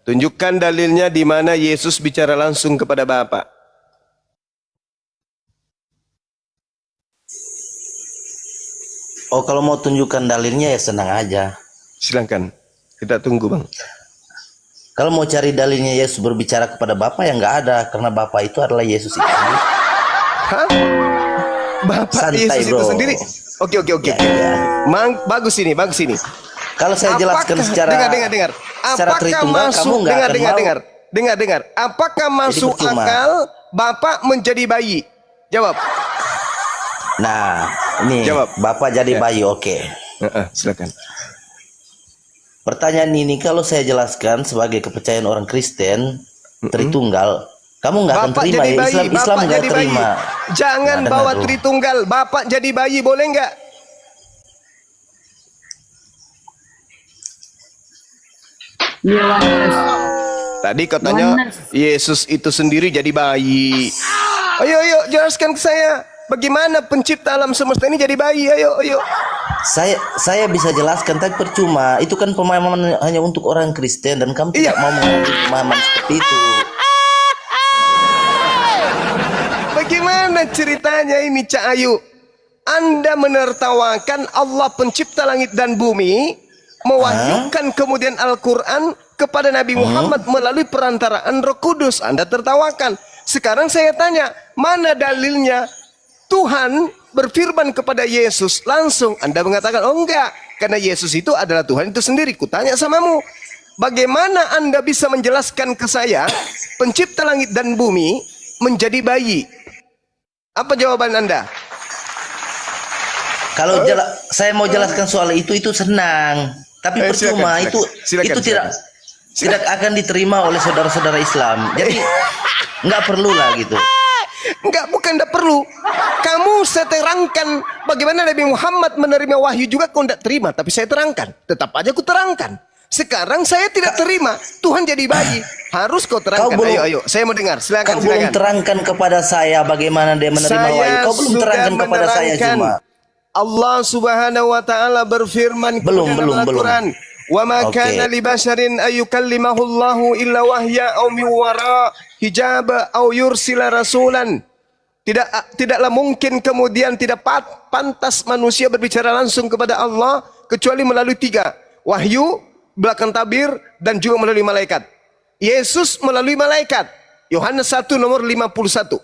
Tunjukkan dalilnya di mana Yesus bicara langsung kepada Bapa. Oh, kalau mau tunjukkan dalilnya ya senang aja. Silakan. Kita tunggu, Bang. Kalau mau cari dalilnya Yesus berbicara kepada Bapa ya nggak ada, karena Bapa itu adalah Yesus itu sendiri. Hah? Bapak Santai, Yesus bro. itu sendiri? Oke. Ya. Bagus ini. Kalau saya jelaskan secara dengar. secara Apakah Tritunggal, kamu masuk nggak akan mau. dengar. Apakah masuk percuma. akal Bapak menjadi bayi? Jawab. Nah, ini Jawab. Bapak jadi Ya. bayi, oke. Silakan. Pertanyaan ini kalau saya jelaskan sebagai kepercayaan orang Kristen Tritunggal, kamu nggak akan Bapak terima jadi ya. bayi, Islam Bapak nggak jadi bayi. terima. Jangan Nggak bawa dengar, bro. Tritunggal. Bapak jadi bayi boleh nggak? Tadi katanya Yesus itu sendiri jadi bayi. Ayo jelaskan ke saya. Bagaimana pencipta alam semesta ini jadi bayi? Ayo. Saya bisa jelaskan tapi percuma. Itu kan pemahaman hanya untuk orang Kristen dan kamu tidak mau mengambil pemahaman seperti itu. Bagaimana ceritanya ini, Cak Ayu? Anda menertawakan Allah pencipta langit dan bumi, mewahyukan kemudian Al-Quran kepada Nabi Muhammad melalui perantaraan Roh Kudus. Anda tertawakan. Sekarang saya tanya, mana dalilnya Tuhan berfirman kepada Yesus langsung? Anda mengatakan, oh enggak, karena Yesus itu adalah Tuhan itu sendiri. Kutanya samamu, bagaimana Anda bisa menjelaskan ke saya pencipta langit dan bumi menjadi bayi? Apa jawaban Anda? Kalau saya mau jelaskan soal itu senang, tapi percuma. Silakan. Tidak akan diterima oleh saudara-saudara Islam. Jadi nggak perlu lah gitu. Bukan tidak perlu. Kamu saya terangkan bagaimana Nabi Muhammad menerima wahyu juga kau tidak terima. Tapi saya terangkan. Tetap aja aku terangkan. Sekarang saya tidak terima. Tuhan jadi bayi. Harus kau terangkan. Ayo. Saya mau dengar. Silakan. Belum terangkan kepada saya bagaimana dia menerima wahyu. Kau belum terangkan kepada saya cuma. Allah Subhanahu wa taala berfirman belum. Al-Quran. Wa ma kana li basharin ayyukallimahu Allahu illa wahya aw min wara hijab aw yursila rasulan. Tidaklah mungkin kemudian tidak pantas manusia berbicara langsung kepada Allah kecuali melalui 3. Wahyu, belakang tabir, dan juga melalui malaikat. Yesus melalui malaikat. Yohanes 1 nomor 51.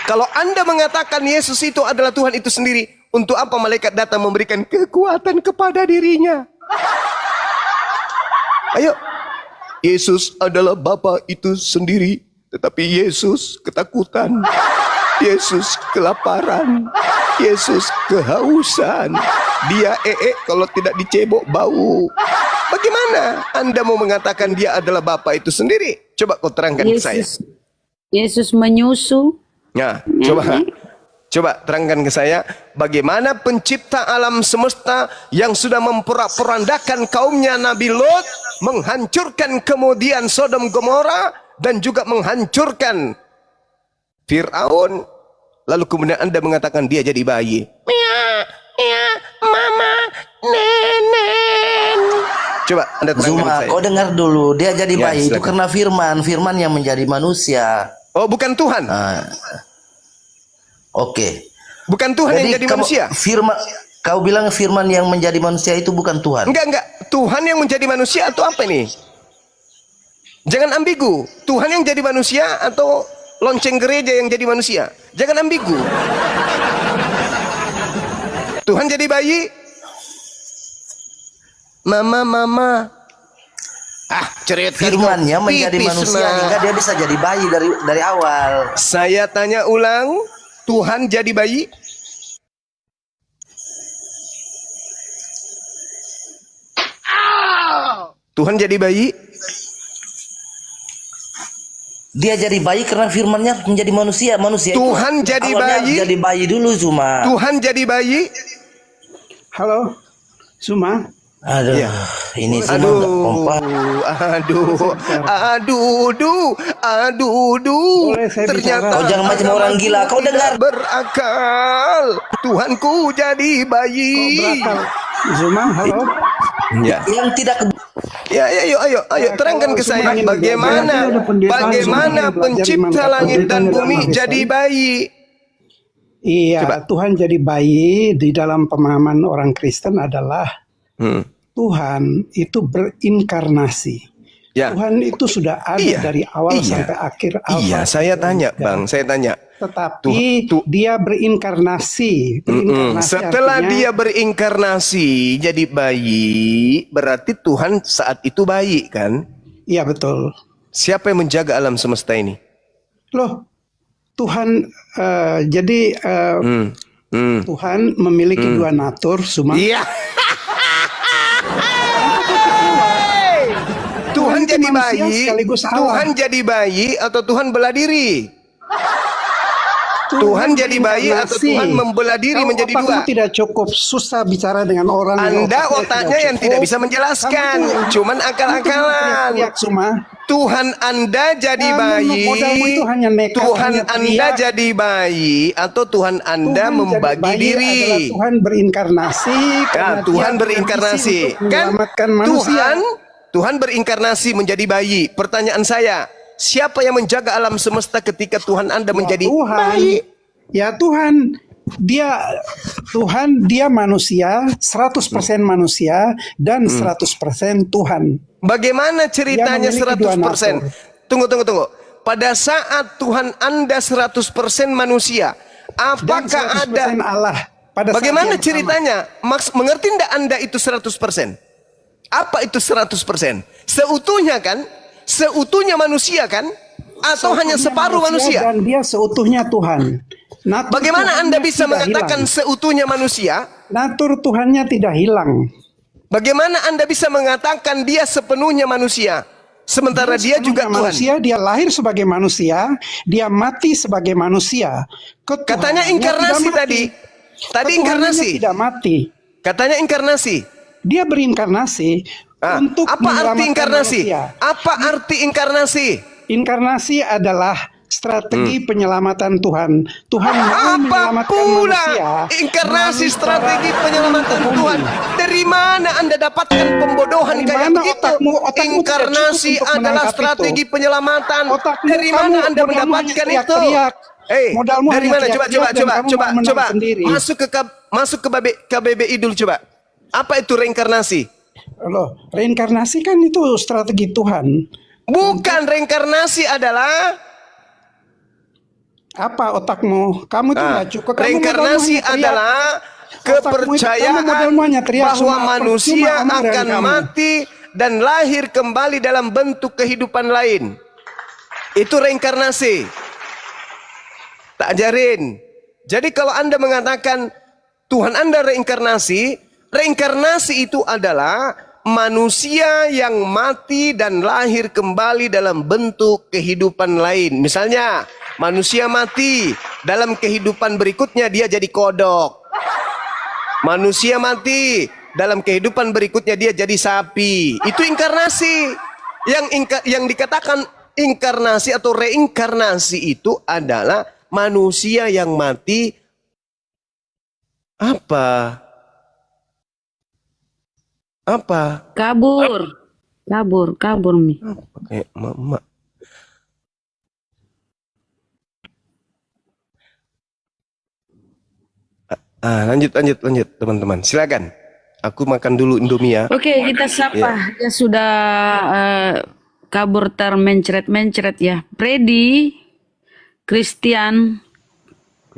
Kalau Anda mengatakan Yesus itu adalah Tuhan itu sendiri, untuk apa malaikat datang memberikan kekuatan kepada dirinya? Ayo. Yesus adalah Bapa itu sendiri, tetapi Yesus ketakutan, Yesus kelaparan, Yesus kehausan. Dia kalau tidak dicebok bau. Bagaimana Anda mau mengatakan dia adalah Bapa itu sendiri? Coba kau terangkan ke saya. Yesus menyusu. Nah, coba terangkan ke saya bagaimana pencipta alam semesta yang sudah memporak-porandakan kaumnya Nabi Lot, menghancurkan kemudian Sodom Gomora dan juga menghancurkan Fir'aun, lalu kemudian Anda mengatakan dia jadi bayi. Mama, nenek. Coba Anda terangkan ke saya. Kau dengar dulu, dia jadi bayi itu karena firman yang menjadi manusia. Oh, bukan Tuhan. Oke. Bukan Tuhan yang jadi manusia. Kau bilang firman yang menjadi manusia itu bukan Tuhan. Enggak. Tuhan yang menjadi manusia atau apa ini? Jangan ambigu. Tuhan yang jadi manusia atau lonceng gereja yang jadi manusia? Jangan ambigu. Tuhan jadi bayi. Mama. Cerita firmannya menjadi manusia hingga dia bisa jadi bayi dari awal. Saya tanya ulang, Tuhan jadi bayi? Tuhan jadi bayi? Dia jadi bayi karena firmannya menjadi manusia. Tuhan itu jadi bayi? Jadi bayi dulu cuma. Tuhan jadi bayi? Halo, Suma. Aduh, ya. Ini semua nggak kompak. Aduh. Ternyata kau jangan macam orang gila. Kau dengar berakal. Tuhanku jadi bayi. Kau berakal. Zuma, halo. Ya. Yang tidak Ya, ya, ayo, terangkan ke saya Suma, bagaimana Suma, pencipta belajar langit dan pendeta bumi dalam jadi Islam. bayi. Iya, Coba. Tuhan jadi bayi di dalam pemahaman orang Kristen adalah Hmm. Tuhan itu berinkarnasi. Ya. Tuhan itu sudah ada Iya, dari awal iya. sampai akhir. Iya, Alfa saya dan tanya, Omega. Bang, saya tanya. Tetapi dia berinkarnasi. Setelah artinya, dia berinkarnasi jadi bayi, berarti Tuhan saat itu bayi kan? iya betul. Siapa yang menjaga alam semesta ini? Loh, Tuhan jadi Tuhan memiliki dua natur, Suma. Iya. Tuhan itu jadi manusia bayi, sekaligus Allah. Tuhan jadi bayi atau Tuhan belah diri? Tuhan jadi bayi atau Tuhan membelah diri menjadi dua? Kamu tidak cukup, susah bicara dengan orang. Anda otaknya yang tidak bisa menjelaskan, cuman akal-akalan. Tuhan Anda jadi bayi, modalmu itu hanya nekat, Tuhan hanya Anda teriak. jadi bayi atau Tuhan Anda Tuhan membagi jadi bayi diri? adalah Tuhan berinkarnasi. karena Nah, Tuhan dia berinkarnasi untuk kan? menyelamatkan manusia. Tuhan berinkarnasi menjadi bayi. Pertanyaan saya, siapa yang menjaga alam semesta ketika Tuhan Anda menjadi Tuhan. bayi? Ya Tuhan, dia manusia, 100% manusia dan 100% Tuhan. Bagaimana ceritanya Dia memiliki 100%? dua Tunggu. Pada saat Tuhan Anda 100% manusia, Dan apakah 100% ada Allah. Pada saat bagaimana yang sama. ceritanya? Mengerti enggak Anda itu 100%? Apa itu 100%? Seutuhnya kan? Seutuhnya manusia kan? Atau hanya Seutuhnya separuh manusia? Dan dia seutuhnya Tuhan. Natur Bagaimana Anda Tuhannya bisa tidak mengatakan hilang. seutuhnya manusia? Natur Tuhannya tidak hilang. Bagaimana Anda bisa mengatakan dia sepenuhnya manusia? Sementara dia juga Tuhan. Manusia, dia lahir sebagai manusia, dia mati sebagai manusia. Katanya Ketuhanannya inkarnasi tidak mati. tadi. Tadi Ketuhanannya inkarnasi. tidak mati. Katanya inkarnasi. Dia berinkarnasi untuk apa arti menyelamatkan inkarnasi? manusia. Apa arti inkarnasi? Inkarnasi adalah strategi penyelamatan Tuhan. Tuhan mau Apa menyelamatkan pula manusia. inkarnasi melalui strategi cara penyelamatan bumi. Tuhan? Dari mana Anda dapatkan pembodohan Dari kayak mana begitu? otakmu Inkarnasi tidak cukup untuk adalah menangkap strategi itu? penyelamatan. Otakmu, Dari kamu mana Anda modalmu mendapatkan hanya itu? teriak-teriak. Modalmu Dari hanya mana? teriak-teriak dan kamu mau menang Coba. sendiri. Masuk ke KBBI dulu coba. Apa itu reinkarnasi? Loh, reinkarnasi kan itu strategi Tuhan. Bukan, reinkarnasi adalah Apa otakmu? Kamu tuh nggak cukup. Kamu reinkarnasi modalmu hanya teriak. adalah kepercayaan kamu modalmu hanya teriak, bahwa cuma manusia percuma omongan akan kamu. mati dan lahir kembali dalam bentuk kehidupan lain. Itu reinkarnasi. Tak ajarin. Jadi kalau Anda mengatakan Tuhan Anda reinkarnasi, reinkarnasi itu adalah manusia yang mati dan lahir kembali dalam bentuk kehidupan lain. Misalnya, manusia mati, dalam kehidupan berikutnya dia jadi kodok. Manusia mati, dalam kehidupan berikutnya dia jadi sapi. Itu inkarnasi. Yang dikatakan inkarnasi atau reinkarnasi itu adalah manusia yang mati apa? Kabur Mi. Kayak emak. Lanjut teman-teman. Silakan. Aku makan dulu Indomie ya. Oke, kita sapa. Dia sudah kabur termencret-mencret ya. Freddy, Christian.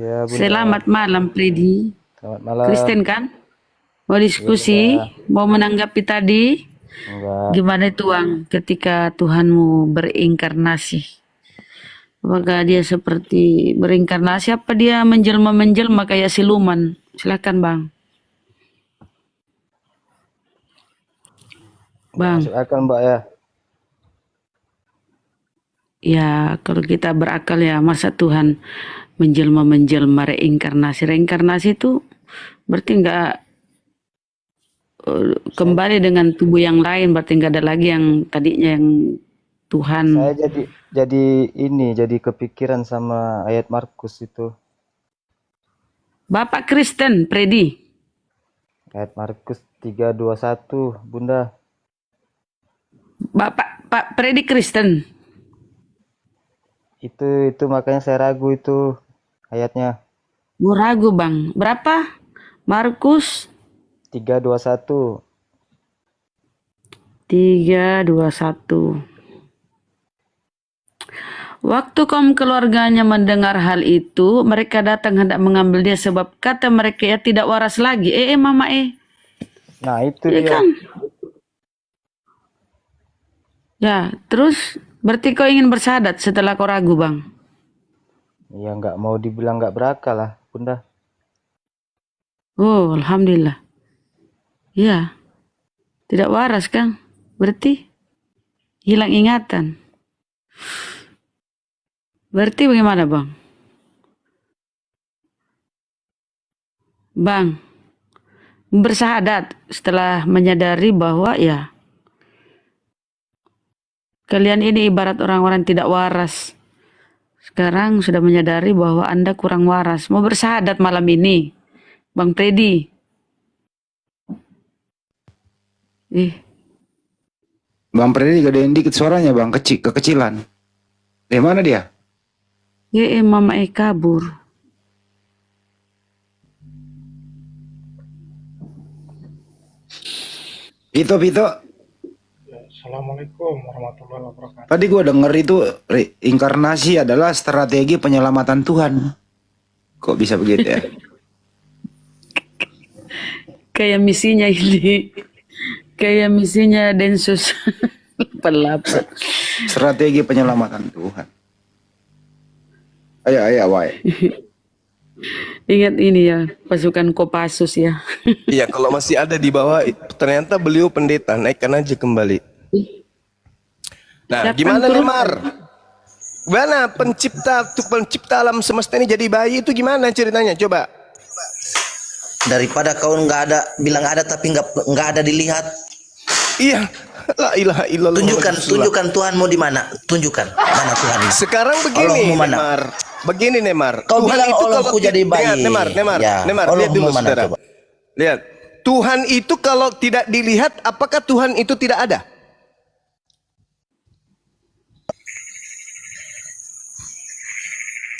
Ya, Bunda. Selamat malam Freddy. Selamat malam. Kristen kan? Mau diskusi? Mau menanggapi tadi? Enggak. Gimana itu Bang ketika Tuhanmu berinkarnasi? Apakah dia seperti berinkarnasi apa dia menjelma-menjelma kayak siluman? Silakan Bang. Bang. Masuk akal Mbak ya. Ya kalau kita berakal ya masa Tuhan menjelma-menjelma reinkarnasi. Reinkarnasi itu berarti enggak kembali dengan tubuh yang lain, berarti enggak ada lagi yang tadinya yang Tuhan. Saya jadi kepikiran sama ayat Markus itu. Bapak Kristen, Freddy. Ayat Markus 3:21, Bunda. Pak Freddy Kristen. Itu makanya saya ragu itu ayatnya. Mau ragu bang. Berapa? Markus 3:21. 3:21. Waktu kaum keluarganya mendengar hal itu, mereka datang hendak mengambil dia sebab kata mereka ya tidak waras lagi. Mama Nah, itu ya dia. kan? Ya, terus berarti kau ingin bersyahadat setelah kau ragu bang? Ya nggak mau dibilang nggak berakal lah, Bunda. Oh, alhamdulillah. Ya, tidak waras kan? Berarti hilang ingatan. Berarti bagaimana bang? Bang, bersyahadat setelah menyadari bahwa ya kalian ini ibarat orang-orang tidak waras. Sekarang sudah menyadari bahwa Anda kurang waras. Mau bersyahadat malam ini, Bang Freddy. Bang Freddy gedein dikit suaranya bang, kekecilan. Dari mana dia? Mama kabur. Pito. Assalamualaikum warahmatullahi wabarakatuh. Tadi gua denger itu inkarnasi adalah strategi penyelamatan Tuhan. Kok bisa begitu ya? Kayak misinya ini. Kayak misinya Densus 88. Strategi penyelamatan Tuhan. Ayo, wai. Ingat ini ya, pasukan Kopassus ya. Iya, kalau masih ada di bawah, ternyata beliau pendeta, naikkan aja kembali. Nah, Siapa gimana yang turun? Nemar? Gimana pencipta alam semesta ini jadi bayi itu gimana ceritanya? Coba. Daripada kau nggak ada, bilang ada tapi nggak ada dilihat. Iya, la ilaha illallah. Tunjukkan Tuhanmu di mana? Tunjukkan mana Tuhan itu. Sekarang begini, Allahmu mana? Nemar. Begini, Nemar. Kau Tuhan bilang itu Allahku kalau jadi bayi. Nemar, Ya, lihat Allahmu dulu mana, saudara. coba? Lihat. Tuhan itu kalau tidak dilihat, apakah Tuhan itu tidak ada?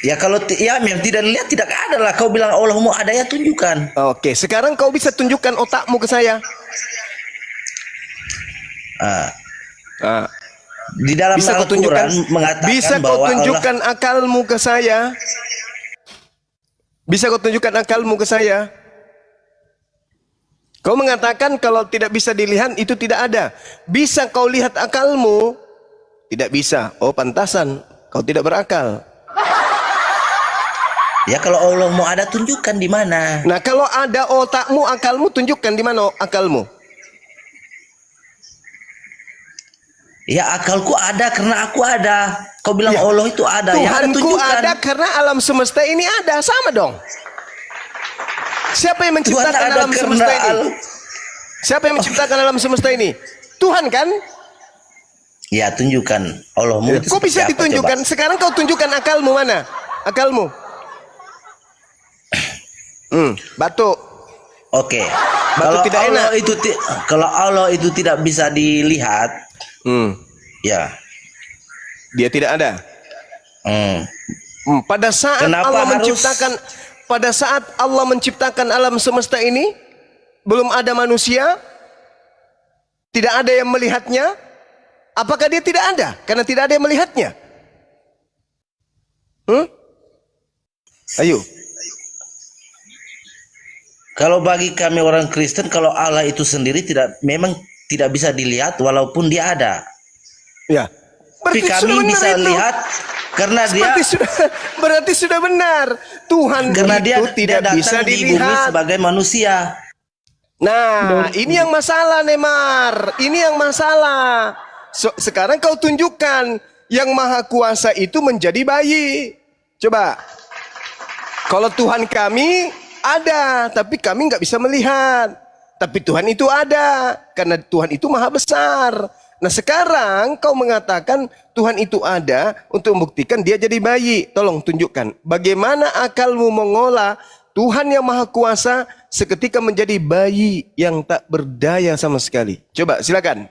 Ya kalau ya memang tidak dilihat tidak ada lah. Kau bilang Allahmu ada ya tunjukkan. Oke, sekarang kau bisa tunjukkan otakmu ke saya. Ah. Di dalam Bisa kau Al-Quran tunjukkan? mengatakan Bisa kau bahwa tunjukkan akalmu ke saya? Bisa kau tunjukkan akalmu ke saya? Kau mengatakan kalau tidak bisa dilihat itu tidak ada. Bisa kau lihat akalmu? Tidak bisa. Oh, pantasan. Kau tidak berakal. ya kalau Allahmu ada tunjukkan di mana. Nah, kalau ada otakmu, akalmu, tunjukkan di mana akalmu. Ya akalku ada karena aku ada. Kau bilang Ya. Allah itu ada. Ya ada Tuhanku tunjukkan. ada karena alam semesta ini ada. Sama dong. Siapa yang menciptakan Tuhan ada alam semesta karena ini? Siapa yang menciptakan alam semesta ini? Tuhan kan? Ya tunjukkan Allahmu itu. Kok bisa seperti apa, ditunjukkan? coba? Sekarang kau tunjukkan akalmu mana? Akalmu. Batuk. Oke. Batu tidak enak. Kalau Allah itu tidak bisa dilihat, ya. Dia tidak ada. Pada saat Kenapa Allah harus- menciptakan alam semesta ini, belum ada manusia, tidak ada yang melihatnya. Apakah dia tidak ada? Karena tidak ada yang melihatnya. Ayo. Kalau bagi kami orang Kristen, kalau Allah itu sendiri memang tidak bisa dilihat walaupun dia ada. Ya. Tapi Berarti kami sudah benar bisa itu. lihat karena Berarti sudah benar. Tuhan karena dia itu tidak datang bisa di bumi dilihat. sebagai manusia. Nah, ini yang masalah, Nemar. Ini yang masalah. Sekarang kau tunjukkan yang maha kuasa itu menjadi bayi. Coba. Kalau Tuhan kami ada, tapi kami nggak bisa melihat. Tapi Tuhan itu ada, karena Tuhan itu maha besar. Nah, sekarang kau mengatakan Tuhan itu ada untuk membuktikan dia jadi bayi. Tolong tunjukkan bagaimana akalmu mengolah Tuhan yang maha kuasa seketika menjadi bayi yang tak berdaya sama sekali. Coba silakan.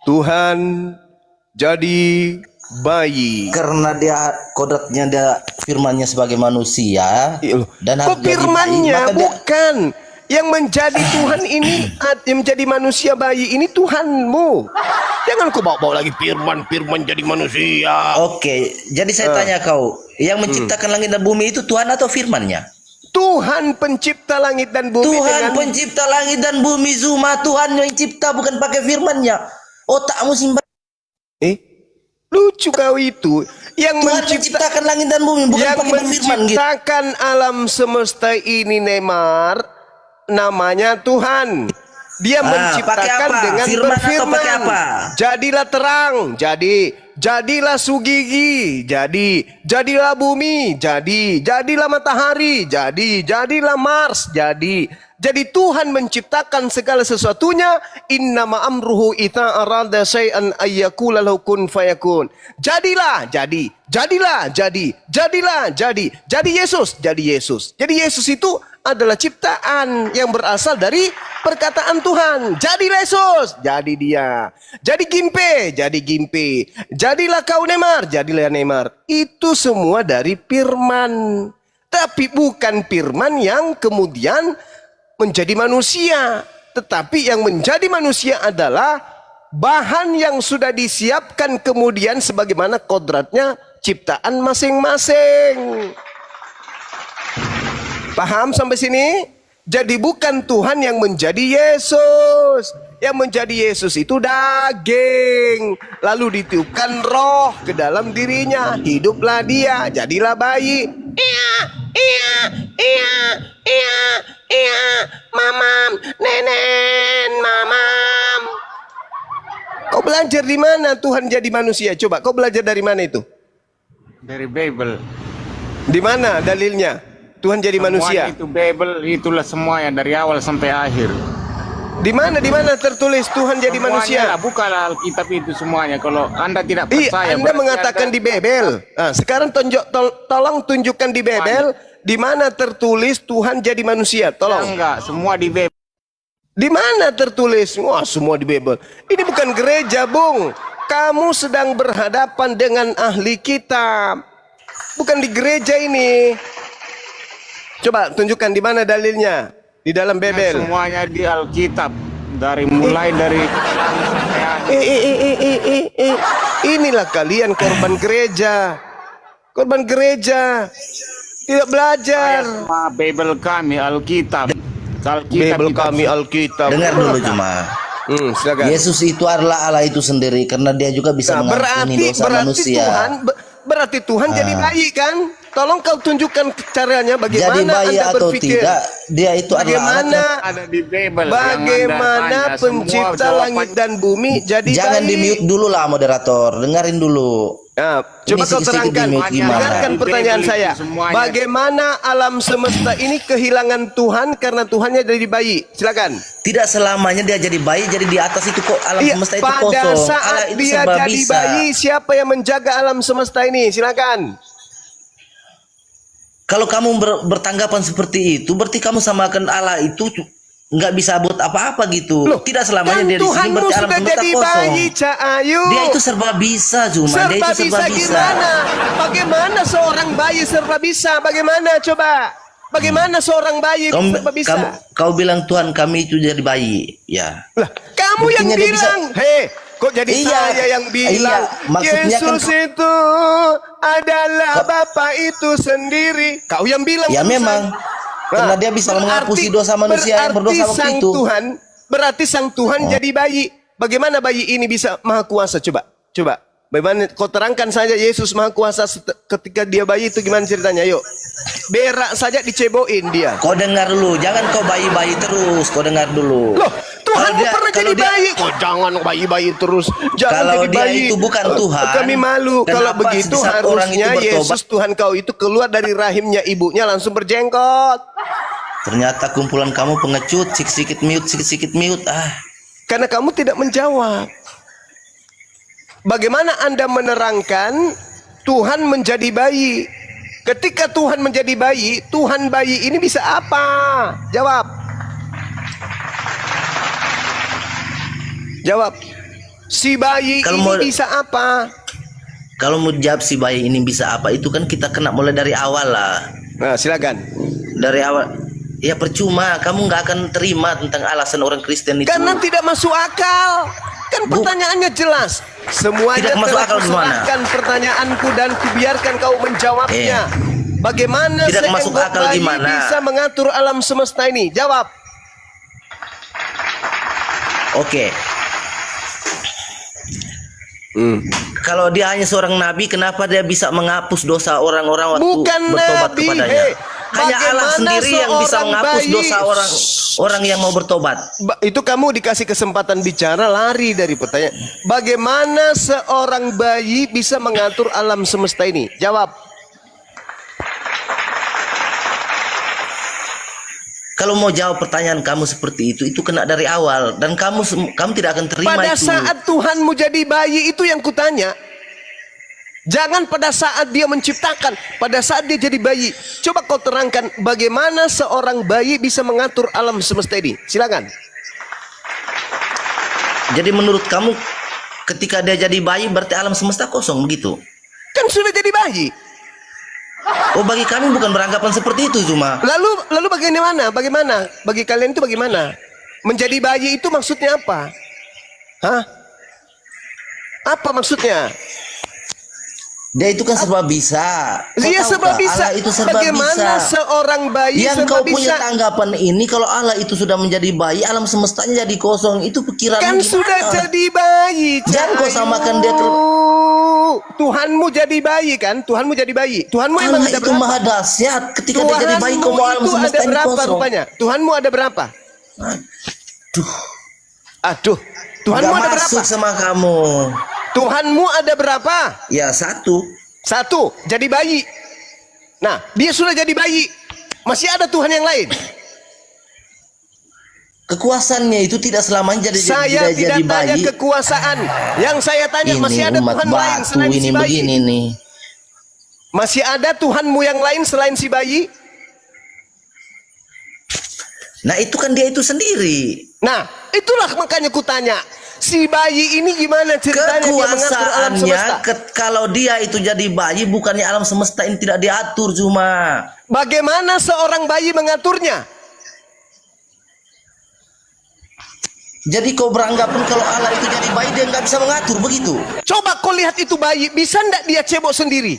Tuhan jadi bayi. Karena dia kodratnya, dia firmannya sebagai manusia dan Kok harus jadi bayi, firmannya maka dia- bukan yang menjadi Tuhan ini, yang menjadi manusia bayi ini Tuhanmu. Jangan kau bawa-bawa lagi firman jadi manusia. Oke, jadi saya tanya kau, yang menciptakan langit dan bumi itu Tuhan atau firmannya? Tuhan pencipta langit dan bumi Tuhan dengan pencipta langit dan bumi, Zuma. Tuhan yang cipta, bukan pakai firmannya. Otakmu simpan. lucu kau itu yang Tuhan menciptakan langit dan bumi, bukan yang pakai firman gitu. menciptakan alam semesta ini, Neymar, namanya Tuhan. Dia pakai menciptakan apa? dengan Firman atau berfirman. pakai apa? Jadilah terang, jadilah sugigi, jadilah bumi, jadilah matahari, jadilah Mars, Jadi Tuhan menciptakan segala sesuatunya. Innama amruhu idza arada syai'an ayyakula lahu kun fayakun. Jadilah, jadilah. Jadi Yesus. Jadi Yesus itu adalah ciptaan yang berasal dari perkataan Tuhan. Jadilah Yesus, jadi dia. Jadi Gimpe. Jadilah kau Neymar, jadilah Neymar. Itu semua dari firman. Tapi bukan firman yang kemudian menjadi manusia, tetapi yang menjadi manusia adalah bahan yang sudah disiapkan kemudian sebagaimana kodratnya ciptaan masing-masing. Paham sampai sini? Jadi bukan Tuhan yang menjadi Yesus. Yang menjadi Yesus itu daging, lalu ditiupkan roh ke dalam dirinya, hiduplah dia, jadilah bayi. Iya, mamam, nenen, mamam. Kau belajar di mana Tuhan jadi manusia? Coba kau belajar dari mana itu? Dari Bible. Di mana dalilnya Tuhan jadi manusia? Itu Bible, itulah semuanya dari awal sampai akhir. Di mana tertulis Tuhan jadi manusia? Semuanya lah, bukalah Alkitab itu semuanya. Kalau Anda tidak percaya, Anda berarti mengatakan Anda- di Bebel. Nah, sekarang tolong tunjukkan di Bebel di mana tertulis Tuhan jadi manusia. Tolong. Enggak, semua di Bible. Di mana tertulis? Wah, semua di Bebel. Ini bukan gereja, Bung. Kamu sedang berhadapan dengan ahli kitab. Bukan di gereja ini. Coba tunjukkan di mana dalilnya. Di dalam Bebel. Semuanya di Alkitab. Mulai dari Inilah kalian korban gereja. Korban gereja. Tidak belajar. semua Bible kami, Alkitab. Bebel kami Alkitab. Dengar dulu cuma. Silakan. Yesus itu adalah Allah itu sendiri, karena dia juga bisa Nah, mengampuni dosa manusia. Berarti Tuhan jadi bayi kan? Tolong kau tunjukkan caranya bagaimana Jadi bayi Anda atau berpikir. tidak, dia itu adalah Bagaimana ada di Bible. bagaimana pencipta langit dan bumi jadi Jangan bayi? di mute dulu lah moderator, dengerin dulu. Nah, coba kau sedikit-sedikit terangkan. di-mute gimana? Dengarkan pertanyaan Di Bible saya. itu semuanya. Bagaimana alam semesta ini kehilangan Tuhan karena Tuhannya jadi bayi? Silakan. Tidak selamanya dia jadi bayi, jadi di atas itu kok alam Iya, semesta itu pada kosong. Allah saat itu dia serba jadi bisa. bayi, siapa yang menjaga alam semesta ini? Silakan. Kalau kamu bertanggapan seperti itu, berarti kamu samakan Allah itu nggak bisa buat apa-apa gitu. Loh, Tidak selamanya kan dia di sini, Tuhanmu berarti alam sudah semesta jadi kosong. bayi, Cak Ayu. Dia itu serba bisa, Zuma. Dia itu serba bisa. Gimana? Bagaimana seorang bayi serba bisa? Bagaimana coba? Bagaimana seorang bayi serba bisa? Kau bilang Tuhan kami itu jadi bayi, ya. Lah, kamu yang Buktinya dia bilang. Kok jadi Iya, saya yang bilang? iya, maksudnya kan Yesus itu adalah Bapa itu sendiri. Kau yang bilang. Ya barusan. memang. Karena dia bisa menghapus dosa manusia yang berdosa waktu sang itu. Berarti sang Tuhan jadi bayi. Bagaimana bayi ini bisa maha kuasa? Coba. Bagaimana kau terangkan saja Yesus maha kuasa ketika dia bayi itu gimana ceritanya? Yuk. Berak saja diceboin dia. Kau dengar dulu, jangan kau bayi-bayi terus. Kau dengar dulu. Loh, Tuhan pernah jadi dia- bayi. Kau jangan bayi-bayi terus. Jangan Kalau jadi dia bayi. itu bukan Tuhan, Kami malu. Kalau kenapa begitu di saat orang itu harusnya bertobat- Yesus Tuhan kau itu keluar dari rahimnya ibunya langsung berjenggot. Ternyata kumpulan kamu pengecut, sikit-sikit mute. Karena kamu tidak menjawab. Bagaimana Anda menerangkan Tuhan menjadi bayi? Ketika Tuhan menjadi bayi, Tuhan bayi ini bisa apa? Jawab. Si bayi Kalau ini mau- bisa apa? Kalau mau jawab si bayi ini bisa apa, itu kan kita kena mulai dari awal lah. Nah, silakan. Dari awal. Ya percuma, kamu nggak akan terima tentang alasan orang Kristen itu. Karena tidak masuk akal. Kan pertanyaannya jelas. Semuanya Tidak masuk telah akal gimana? kuserahkan pertanyaanku dan kubiarkan kau menjawabnya. Bagaimana Tidak masuk seekor akal bayi gimana? bisa mengatur alam semesta ini? Jawab. Oke. Kalau dia hanya seorang nabi, kenapa dia bisa menghapus dosa orang-orang waktu Bukan bertobat nabi, kepadanya? Hanya Allah bagaimana sendiri yang bisa seorang menghapus bayi- dosa orang yang mau bertobat. Itu kamu dikasih kesempatan bicara, lari dari pertanyaan. Bagaimana seorang bayi bisa mengatur alam semesta ini? Jawab. Kalau mau jawab pertanyaan kamu seperti itu kena dari awal, dan kamu tidak akan terima Pada itu. saat Tuhanmu jadi bayi itu yang kutanya. Jangan pada saat dia menciptakan, pada saat dia jadi bayi. Coba kau terangkan bagaimana seorang bayi bisa mengatur alam semesta ini. Silakan. Jadi menurut kamu ketika dia jadi bayi berarti alam semesta kosong begitu? Kan sudah jadi bayi. Oh, bagi kami bukan beranggapan seperti itu cuma. Lalu bagaimana? Bagaimana? Bagi kalian itu bagaimana? Menjadi bayi itu maksudnya apa? Hah? Apa maksudnya? Dia itu kan serba bisa. Kau Dia tahu serba tak? bisa. Allah itu serba Bagaimana bisa. seorang bayi Yang serba kau bisa? punya tanggapan ini, kalau Allah itu sudah menjadi bayi, alam semestanya jadi kosong, itu pikiranmu Kan gimana? sudah jadi bayi. Jangan kau Cahayu. samakan dia Tuhanmu jadi bayi kan? Tuhanmu jadi bayi. Tuhanmu emang Allah ada itu berapa? maha dahsyat. Ketika dia jadi bayi, kau mau alam itu semesta ada ini berapa kosong. rupanya? Tuhanmu ada berapa? Aduh. Tuhanmu Nggak ada masuk berapa? sama kamu. Tuhanmu ada berapa? Ya satu. Satu, jadi bayi. Nah, dia sudah jadi bayi. Masih ada Tuhan yang lain. Kekuasaannya itu tidak selamanya Saya tidak jadi tanya bayi. kekuasaan. Yang saya tanya Ini masih ada umat Tuhan lain batu selain ini si bayi. begini nih. Masih ada Tuhanmu yang lain selain si bayi? Nah itu kan dia itu sendiri. Nah, itulah makanya kutanya. Si bayi ini gimana ceritanya dia mengatur alam semesta? Kekuasaannya kalau dia itu jadi bayi, bukannya alam semesta ini tidak diatur cuma. Bagaimana seorang bayi mengaturnya? Jadi kau beranggapan kalau Allah itu jadi bayi dia nggak bisa mengatur begitu? Coba kau lihat itu bayi, bisa ndak dia cebok sendiri?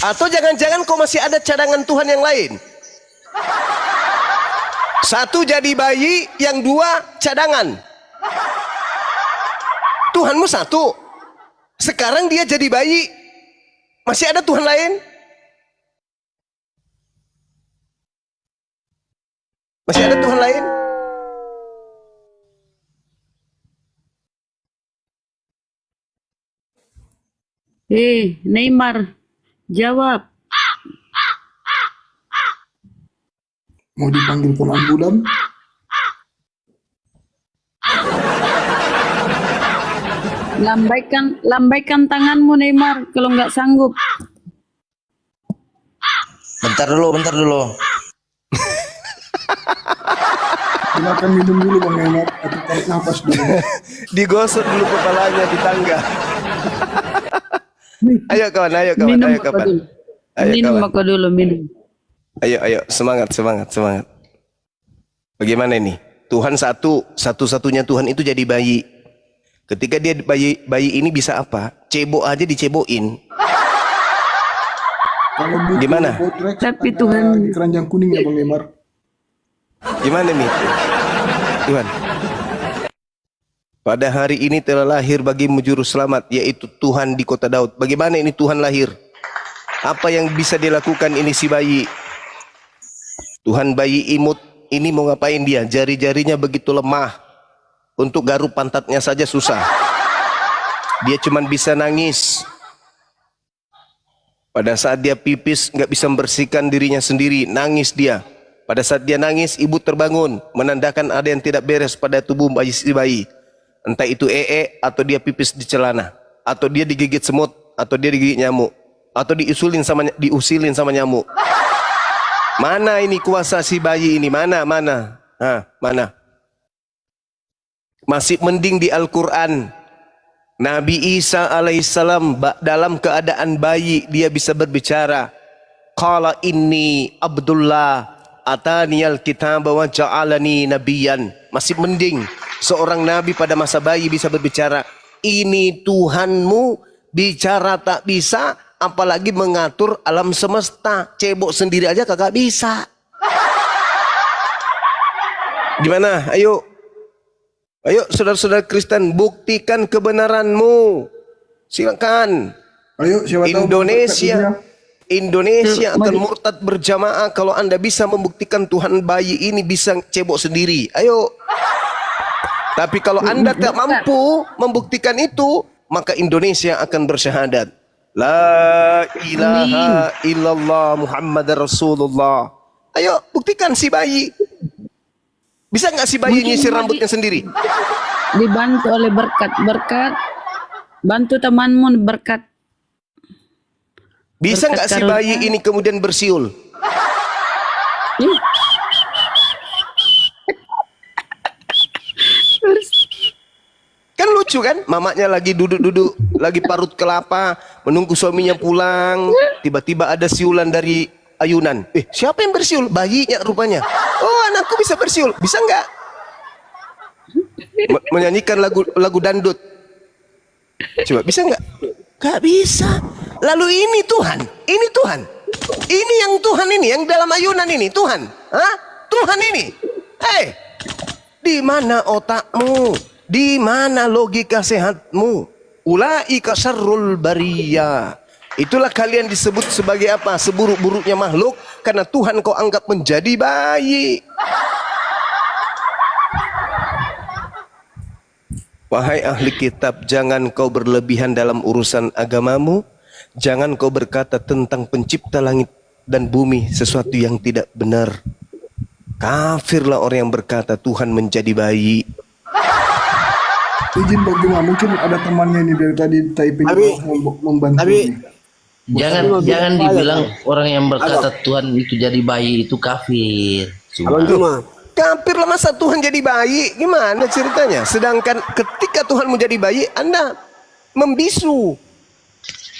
Atau jangan-jangan kau masih ada cadangan Tuhan yang lain? Satu jadi bayi, yang dua cadangan. Tuhanmu satu. Sekarang dia jadi bayi, masih ada Tuhan lain? Masih ada Tuhan lain? Neymar, jawab. Mau dipanggil pun ambulan? Lambaikan tanganmu Neymar kalau nggak sanggup. Bentar dulu. Silakan minum dulu Bang Enak atau tarik nafas dulu. Digosok dulu kepalanya di tangga. Ayo kawan. Minum Ayo apa kawan. dulu? Ayo Minum kawan. apa dulu minum. Ayo, semangat. Bagaimana ini? Tuhan satu-satunya Tuhan itu jadi bayi. Ketika dia bayi ini bisa apa? Cebok aja dicebokin. Kalau butuh Gimana? Botrek, Tapi ada Tuhan di keranjang kuning ya Bang Emar. Gimana nih? Tuhan. Pada hari ini telah lahir bagimu juru selamat, yaitu Tuhan di kota Daud. Bagaimana ini Tuhan lahir? Apa yang bisa dilakukan ini si bayi? Tuhan bayi imut ini mau ngapain dia? Jari-jarinya begitu lemah. Untuk garuk pantatnya saja susah. Dia cuman bisa nangis. Pada saat dia pipis nggak bisa membersihkan dirinya sendiri, nangis dia. Pada saat dia nangis, ibu terbangun, menandakan ada yang tidak beres pada tubuh si bayi. Entah itu atau dia pipis di celana, atau dia digigit semut, atau dia digigit nyamuk, atau diusilin sama nyamuk. Mana ini kuasa si bayi ini? Mana? Mana? Masih mending di Al-Quran. Nabi Isa alaihissalam dalam keadaan bayi dia bisa berbicara. Qala inni Abdullah ataniyal kitab wa ja'alani nabiyan. Masih mending seorang nabi pada masa bayi bisa berbicara. Ini Tuhanmu, bicara tak bisa, apalagi mengatur alam semesta. Cebok sendiri aja kagak bisa. Gimana? Ayo saudara-saudara Kristen, buktikan kebenaranmu. Silakan. Ayo, siapa tahu Indonesia akan murtad berjamaah kalau Anda bisa membuktikan Tuhan bayi ini bisa cebok sendiri. Ayo. Tapi kalau Anda tak mampu membuktikan itu, maka Indonesia akan bersyahadat. La ilaha illallah Muhammad Rasulullah. Ayo, buktikan si bayi. Bisa nggak si bayi nyisir rambutnya sendiri? Dibantu oleh berkat. Bantu temanmu berkat. Bisa nggak si bayi ini kemudian bersiul? Kan lucu kan? Mamanya lagi duduk-duduk, lagi parut kelapa, menunggu suaminya pulang. Tiba-tiba ada siulan dari ayunan. Siapa yang bersiul? Bayinya rupanya. Oh, anakku bisa bersiul. Bisa nggak? Menyanyikan lagu dangdut. Coba bisa nggak? Nggak bisa. Lalu ini Tuhan. Ini yang Tuhan ini, yang dalam ayunan ini Tuhan. Hah? Tuhan ini. Di mana otakmu? Di mana logika sehatmu? Ulaika syarrul bariyah. Itulah kalian disebut sebagai apa? Seburuk-buruknya makhluk karena Tuhan kau anggap menjadi bayi. Wahai ahli kitab, jangan kau berlebihan dalam urusan agamamu. Jangan kau berkata tentang pencipta langit dan bumi sesuatu yang tidak benar. Kafirlah orang yang berkata Tuhan menjadi bayi. Izin Bang Juma, mungkin ada temannya ini dari tadi Taipei membantu. Jangan dibilang orang yang berkata Tuhan itu jadi bayi itu kafir. Kafir lah, masa Tuhan jadi bayi? Gimana ceritanya? Sedangkan ketika Tuhan menjadi bayi, Anda membisu.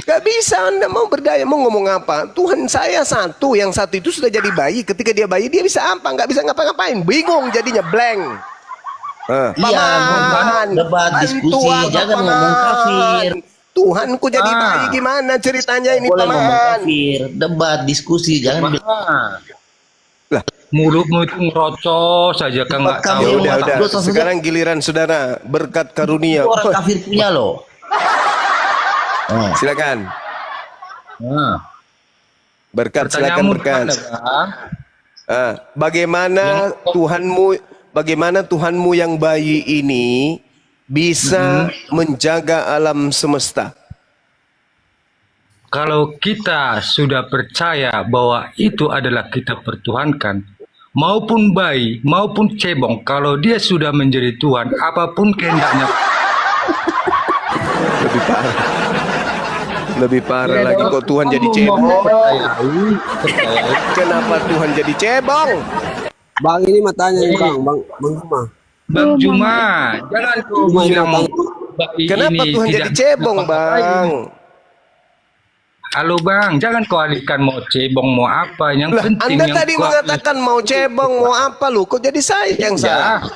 Gak bisa Anda mau berdaya, mau ngomong apa? Tuhan saya satu, yang satu itu sudah jadi bayi. Ketika dia bayi, dia bisa apa? Gak bisa ngapa-ngapain. Bingung jadinya, blank. Iya, debat diskusi, jangan ngomong kafir. Tuhanku jadi bayi, gimana ceritanya ini Boleh ngomong paman? kafir, debat diskusi, jangan bilang. Mulutmu itu ngerocos saja kan nggak tahu. Udah. Sekarang giliran saudara berkat karunia. Orang kafir punya loh. Silakan. Berkat, silakan berkat. Bagaimana Tuhanmu yang bayi ini bisa menjaga alam semesta? Kalau kita sudah percaya bahwa itu adalah kita pertuhankan, maupun bayi, maupun cebong, kalau dia sudah menjadi Tuhan, apapun kehendaknya. Lebih parah lagi kok Tuhan jadi cebong. Kenapa Tuhan jadi cebong? Bang, ini matanya nih Bang Juma. Bang Juma, jangan kau bilang kenapa Tuhan jadi cebong, Bang? Halo Bang, jangan kau alihkan mau cebong mau apa, yang penting Anda yang tadi mengatakan mau cebong mau apa lu, kok jadi saya yang salah?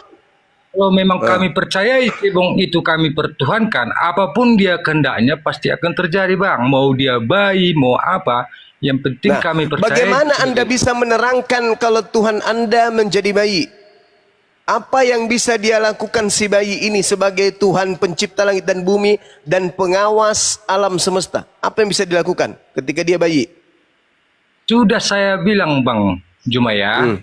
Kalau memang kami percayai cebong itu kami pertuhankan, apapun dia kehendaknya pasti akan terjadi Bang. Mau dia bayi, mau apa, yang penting kami percaya. Bagaimana Anda bisa menerangkan kalau Tuhan Anda menjadi bayi? Apa yang bisa dia lakukan si bayi ini sebagai Tuhan pencipta langit dan bumi dan pengawas alam semesta? Apa yang bisa dilakukan ketika dia bayi? Sudah saya bilang Bang Juma ya.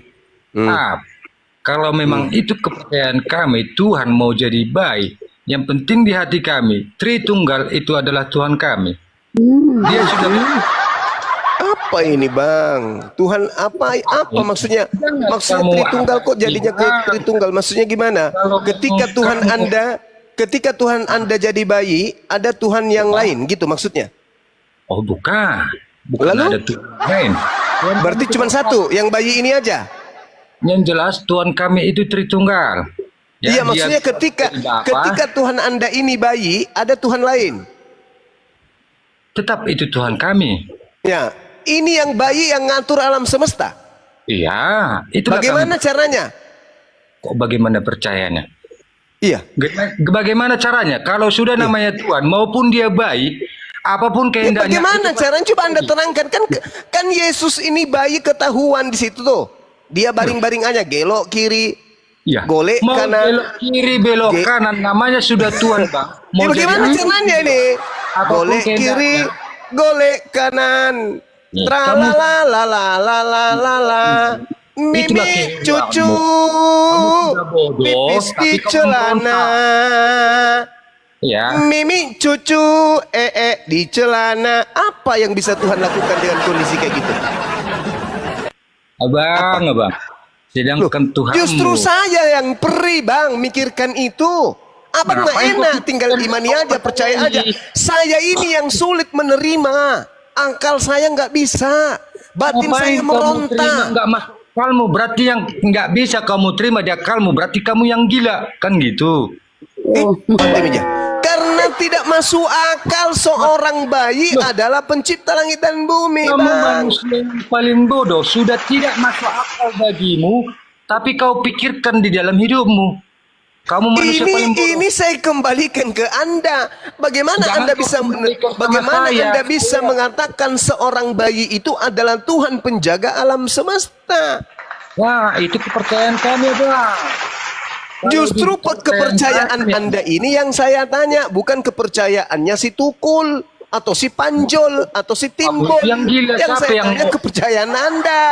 Kalau memang itu kepercayaan kami, Tuhan mau jadi bayi, yang penting di hati kami, Tritunggal itu adalah Tuhan kami. Dia sudah. Apa ini Bang? Tuhan apa maksudnya? Maksudnya Tritunggal kok jadinya ke Tritunggal? Maksudnya gimana? Ketika Tuhan Anda jadi bayi, ada Tuhan yang lain gitu maksudnya? Oh bukan Lalu? ada Tuhan lain. Berarti cuma satu, yang bayi ini aja? Yang jelas Tuhan kami itu Tritunggal. Ya, Iya, maksudnya dia- ketika Tuhan Anda ini bayi, ada Tuhan lain. Tetap itu Tuhan kami. Ya, ini yang bayi yang ngatur alam semesta. Iya, itulah Bagaimana caranya? kok bagaimana percayanya? Iya. Bagaimana caranya? Kalau sudah namanya Tuhan, maupun dia baik, apapun Ya, kehendaknya. bagaimana caranya? Coba Anda terangkan. Kan Yesus ini bayi ketahuan di situ tuh. Dia baring-baring aja, gelok kiri, Ya. golek Mau kanan. belok kiri, belok kanan, namanya sudah Tuhan, Bang. Ya, bagaimana jadi- caranya ini? Apapun Golek kehendaknya. kiri, golek kanan. Ya, Tralalalalalalala. Mimi kehendakmu. cucu Kamu sudah bodoh, pipis tapi di kamu celana. Ya. Mimi cucu di celana. Apa yang bisa Tuhan lakukan dengan kondisi kayak gitu? Abang. Sedangkan Tuhan Justru saya yang perih, Bang, mikirkan itu. Apa nggak Ngapain enak kok tinggal imani aja, percaya aja. Saya ini yang sulit menerima. Akal saya nggak bisa. Batin saya meronta. Nggak masuk akalmu, berarti yang nggak bisa kamu terima di akalmu, berarti kamu yang gila, kan gitu. Bantai meja. Karena tidak masuk akal seorang bayi adalah pencipta langit dan bumi, Kamu Bang. manusia yang paling bodoh, sudah tidak masuk akal bagimu, tapi kau pikirkan di dalam hidupmu. Kamu manusia paling bodoh. Ini saya kembalikan ke Anda. Bagaimana Jangan Anda kau bisa kembalikan sama bagaimana saya. Anda bisa mengatakan seorang bayi itu adalah Tuhan penjaga alam semesta? Wah, itu kepercayaan kami, Bang. Justru kepercayaan Anda ini yang saya tanya, bukan kepercayaannya si Tukul atau si Panjol atau si Timbul. yang gila, Yang siapa saya yang tanya mau? kepercayaan Anda.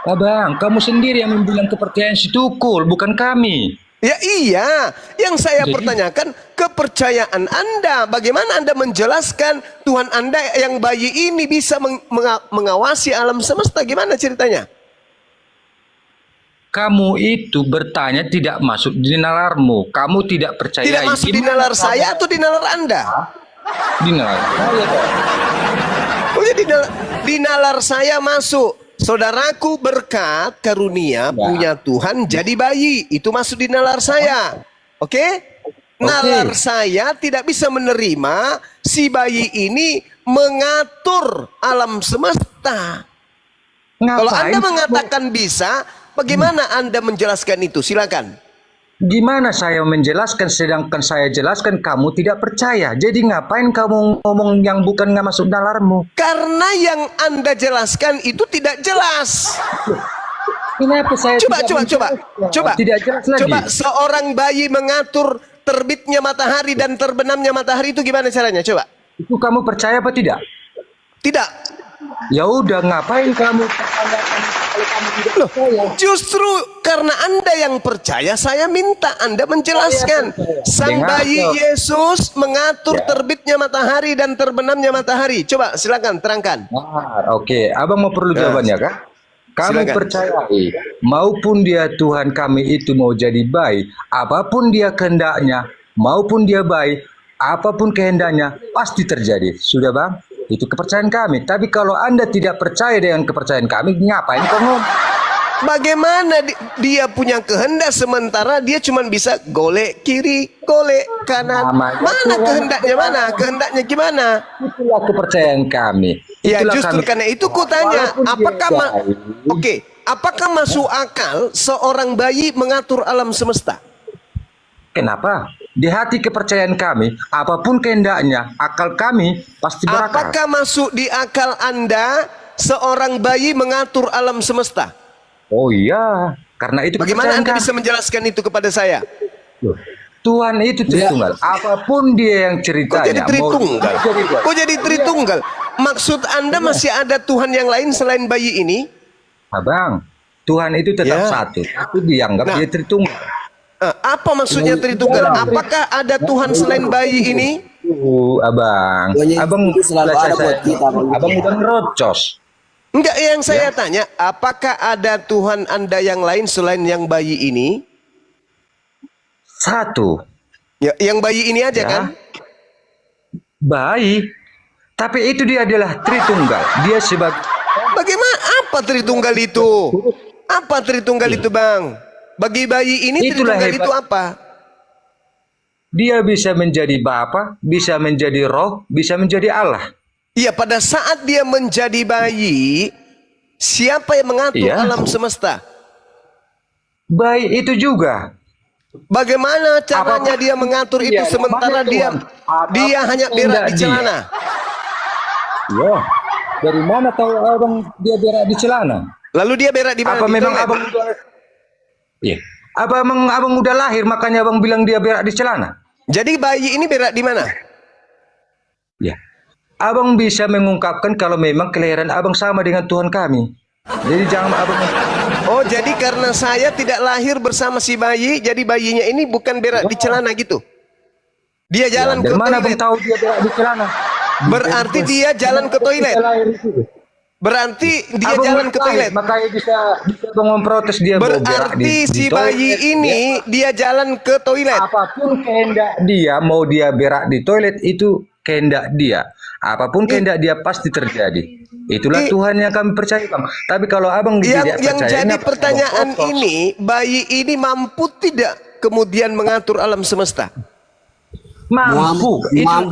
Abang, kamu sendiri yang membilang kepercayaan si Tukul, bukan kami. Ya iya, yang saya Jadi- pertanyakan kepercayaan Anda. Bagaimana Anda menjelaskan Tuhan Anda yang bayi ini bisa mengawasi alam semesta? Gimana ceritanya? Kamu itu bertanya tidak masuk di nalarmu. Kamu tidak percaya. Tidak masuk di nalar saya atau di nalar Anda? Di nalar saya, Bang. Oh ya di nalar saya masuk. Saudaraku berkat karunia punya Tuhan jadi bayi. Itu masuk di nalar saya. Oke? Nalar saya tidak bisa menerima si bayi ini mengatur alam semesta. Kalau Anda mengatakan bisa, bagaimana Anda menjelaskan itu? Silakan. Gimana saya menjelaskan sedangkan saya jelaskan kamu tidak percaya. Jadi ngapain kamu ngomong yang bukan nggak masuk nalarmu? Karena yang Anda jelaskan itu tidak jelas. Kenapa saya Coba. tidak jelas lagi? Coba seorang bayi mengatur terbitnya matahari dan terbenamnya matahari itu gimana caranya? Coba. Itu kamu percaya apa tidak? Tidak. Ya udah, ngapain kamu? Loh, justru karena Anda yang percaya, saya minta Anda menjelaskan. Sang bayi Yesus mengatur terbitnya matahari dan terbenamnya matahari. Coba silakan terangkan. Oke, abang mau perlu jawabannya kan? Kamu Silakan. percayai, maupun dia Tuhan kami itu mau jadi baik, apapun dia kehendaknya, maupun dia baik, apapun kehendaknya, pasti terjadi. Sudah, Bang? Itu kepercayaan kami. Tapi kalau Anda tidak percaya dengan kepercayaan kami, ngapain kau ngomong? Bagaimana dia punya kehendak sementara dia cuma bisa golek kiri, golek kanan. Mana kehendaknya mana? Kehendaknya gimana? Itulah kepercayaan kami. Ya Itulah justru kami. karena itu kutanya, Walaupun dia apakah baik. apakah masuk akal seorang bayi mengatur alam semesta? Kenapa? Di hati kepercayaan kami, apapun kehendaknya, akal kami pasti berakal. Apakah masuk di akal Anda seorang bayi mengatur alam semesta? Oh iya, karena itu Bagaimana kepercayaan Anda kami. bisa menjelaskan itu kepada saya? Tuhan itu Tritunggal. Apapun dia yang Kok ceritanya. jadi Tritunggal? mau jadi baik. Kok jadi Tritunggal? Maksud Anda masih ada Tuhan yang lain selain bayi ini? Abang, Tuhan itu tetap Ya. satu, tapi dianggap Nah. dia Tritunggal. Apa maksudnya Tritunggal? Apakah ada Tuhan selain bayi ini? Abang, abang itu selalu bahasa ada buat saya- kita, Bang. abang udah ngerocos. Enggak, yang saya tanya, apakah ada Tuhan Anda yang lain selain yang bayi ini? Satu, Ya, yang bayi ini aja Ya. kan? baik, tapi itu dia adalah Tritunggal. Dia sebagai Bagaimana apa Tritunggal itu? Apa Tritunggal itu, Bang? Bagi bayi ini Itulah Tritunggal hebat. itu apa? Dia bisa menjadi Bapa, bisa menjadi Roh, bisa menjadi Allah. Iya, pada saat dia menjadi bayi, siapa yang mengatur Iya. alam semesta? Baik itu juga. Bagaimana caranya dia mengatur itu Iya, sementara namanya dia Tuhan. Apapun dia hanya berak kehendak di dia. celana? Ya, dari mana tahu abang dia berak di celana? Lalu dia berak di mana? Apa Di memang toilet? abang udah? Iya. Apa memang abang udah lahir makanya abang bilang dia berak di celana? Jadi bayi ini berak di mana? Ya. Abang bisa mengungkapkan kalau memang kelahiran abang sama dengan Tuhan kami. Jadi jangan abang. Oh, jadi karena saya tidak lahir bersama si bayi, jadi bayinya ini bukan berak di celana gitu. Dia jalan Dari ke mana abang toilet. tahu dia berak di celana? Berarti dia jalan ke toilet. Berarti dia Abang jalan ke lahir, toilet. makanya bisa abang memprotes dia mau berak Berarti di si toilet. bayi ini dia jalan ke toilet. Apapun kehendak dia, mau dia berak di toilet itu kehendak dia. Apapun kehendak dia pasti terjadi. Itulah Tuhan yang kami percaya, Bang. Tapi kalau abang tidak Yang percaya, jadi kenapa pertanyaan abang protes? ini, bayi ini mampu tidak kemudian mengatur alam semesta? Mampu. Itu Bang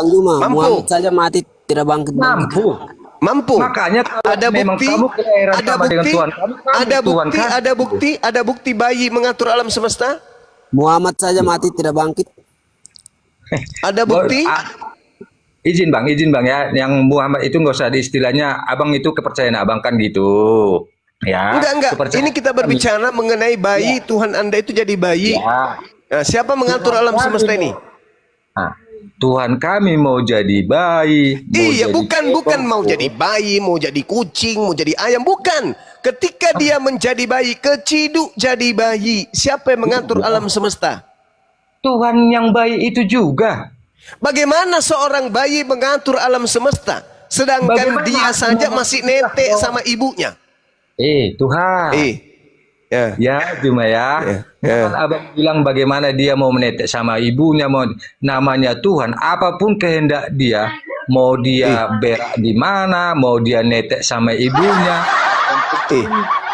Juma, Mampu. Muhammad saja mati tidak bangkit. Mampu. Mampu. Makanya kalau Ada memang bukti, kamu kelahiran ada sama dengan bukti, Tuhan kamu, ada Tuhan bukti, kan? ada bukti bayi mengatur alam semesta? Muhammad saja mati tidak bangkit. Ada bukti? Izin bang ya, yang Muhammad itu nggak usah diistilahnya, abang itu kepercayaan abang kan gitu, ya. Enggak. Kepercayaan Ini kita kami. berbicara mengenai bayi. Tuhan Anda itu jadi bayi. Ya. Nah, siapa mengatur alam semesta ini? Nah, Tuhan kami mau jadi bayi. Mau Iya, jadi bukan mau jadi bayi, mau jadi kucing, mau jadi ayam, bukan. Ketika dia menjadi bayi, keciduk jadi bayi. Siapa yang mengatur alam semesta? Tuhan yang bayi itu juga. Bagaimana seorang bayi mengatur alam semesta, sedangkan Bagaimana dia saja masih netek sama ibunya? Tuhan. Ya, cuma ya. Kan abang bilang bagaimana dia mau menetek sama ibunya, mau namanya Tuhan, apapun kehendak dia, mau dia berak di mana, mau dia netek sama ibunya,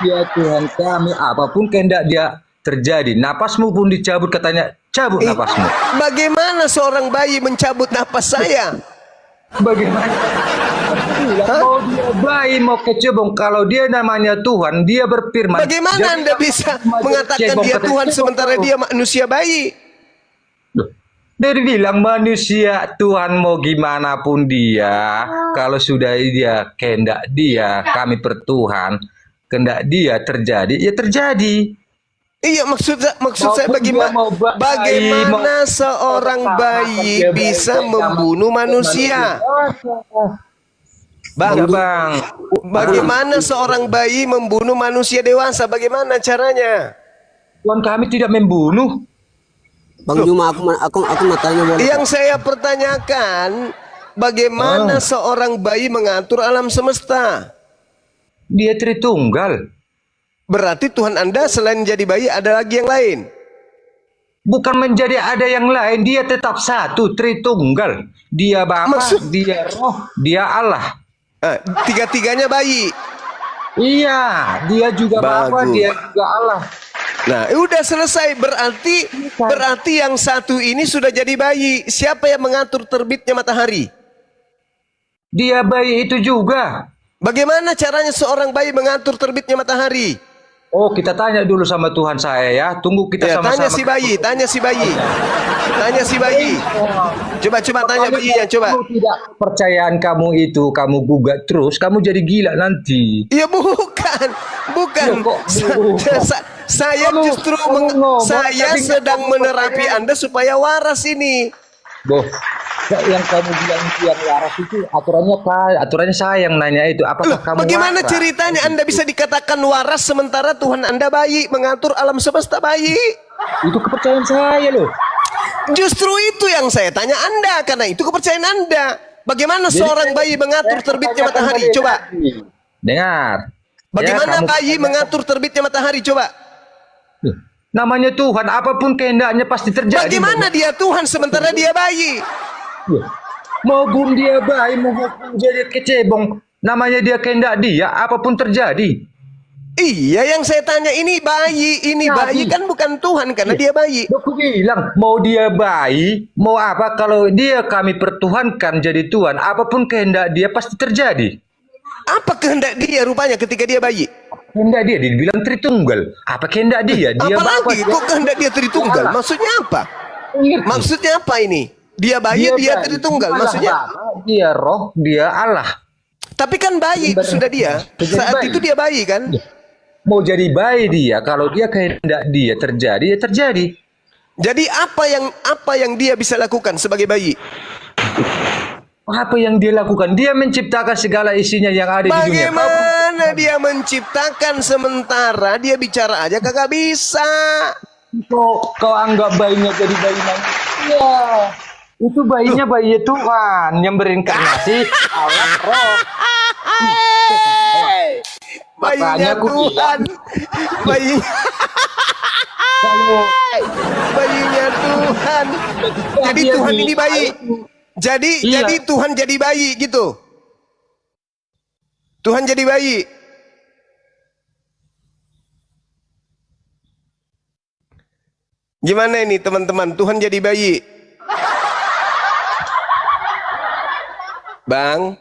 dia Tuhan kami, apapun kehendak dia terjadi. Napasmu pun dicabut, katanya cabut napasmu. Bagaimana seorang bayi mencabut napas saya? Bagaimana? Mau dia bayi, mau kecebong, kalau dia namanya Tuhan, dia berfirman. Bagaimana jadi Anda bisa cebong, mengatakan dia kata Tuhan cebong, sementara tahu. dia manusia bayi? Dia bilang manusia Tuhan mau gimana pun dia, kalau sudah dia kehendak dia, kami pertuhan, kehendak dia terjadi, ya terjadi. Iya, maksud saya Maupun dia mau bagaimana bayi, seorang mau bayi dia bisa baik, membunuh manusia? Bang, Ya, Bang. bagaimana seorang bayi membunuh manusia dewasa? Bagaimana caranya? Tuhan kami tidak membunuh. Bang Juma, aku mau tanya boleh? Yang saya pertanyakan, bagaimana seorang bayi mengatur alam semesta? Dia Tritunggal. Berarti Tuhan Anda selain jadi bayi ada lagi yang lain? Bukan menjadi ada yang lain, dia tetap satu, Tritunggal. Dia Bapa, dia Roh, dia Allah. Tiga-tiganya bayi. Iya, dia juga Bapa, Bagus. dia juga Allah. Nah, udah selesai. Berarti yang satu ini sudah jadi bayi. Siapa yang mengatur terbitnya matahari? Dia bayi itu juga. Bagaimana caranya seorang bayi mengatur terbitnya matahari? Oh, kita tanya dulu sama Tuhan saya ya. Tunggu kita Ya, sama-sama. tanya si bayi, tanya si bayi. Tanya si bayi. Coba tanya bayinya, coba. Kalau tidak kepercayaan kamu itu, kamu gugat terus, kamu jadi gila nanti. Iya, bukan. Ya, kok Saya justru saya sedang menerapi Anda supaya waras ini. Boh, yang kamu bilang itu yang waras itu aturannya saya yang nanya itu. Apakah kamu Bagaimana waras? ceritanya Anda bisa dikatakan waras sementara Tuhan Anda bayi, mengatur alam semesta bayi? Itu kepercayaan saya loh. Justru itu yang saya tanya Anda, karena itu kepercayaan Anda. Bagaimana seorang bayi mengatur terbitnya matahari? Coba. Dengar. Bagaimana Ya, bayi mengatur terbitnya matahari? Coba. Namanya Tuhan, apapun kehendaknya pasti terjadi. Bagaimana dia Tuhan sementara dia bayi? Maupun dia bayi, maupun jadi kecebong, namanya dia kehendak dia, apapun terjadi. Iya, yang saya tanya ini bayi kan bukan Tuhan karena dia bayi. Aku bilang mau dia bayi, mau apa, kalau dia kami pertuhankan jadi Tuhan, apapun kehendak dia pasti terjadi. Apa kehendak dia rupanya ketika dia bayi? Kehendak dia dibilang Tritunggal. Apa kehendak dia? Dia Apalagi kok kehendak dia Tritunggal? Maksudnya apa? Maksudnya apa ini? Dia bayi, dia Tritunggal. Maksudnya? Dia roh, dia Allah. Tapi kan bayi sudah dia. Saat itu dia bayi kan? Mau jadi bayi dia, kalau dia kehendak dia terjadi, ya terjadi. Jadi apa yang dia bisa lakukan sebagai bayi? Apa yang dia lakukan? Dia menciptakan segala isinya yang ada di dunia. Bagaimana dia menciptakan sementara dia bicara aja kagak bisa? Kau anggap bayinya jadi bayi manusia. Itu bayinya bayi Tuhan yang berinkarnasi Allah roh. Bayinya Tuhan. Bayinya Tuhan. Jadi Tuhan ini bayi. Jadi Tuhan jadi bayi gitu. Tuhan jadi bayi. Gimana ini teman-teman? Tuhan jadi bayi. Bang.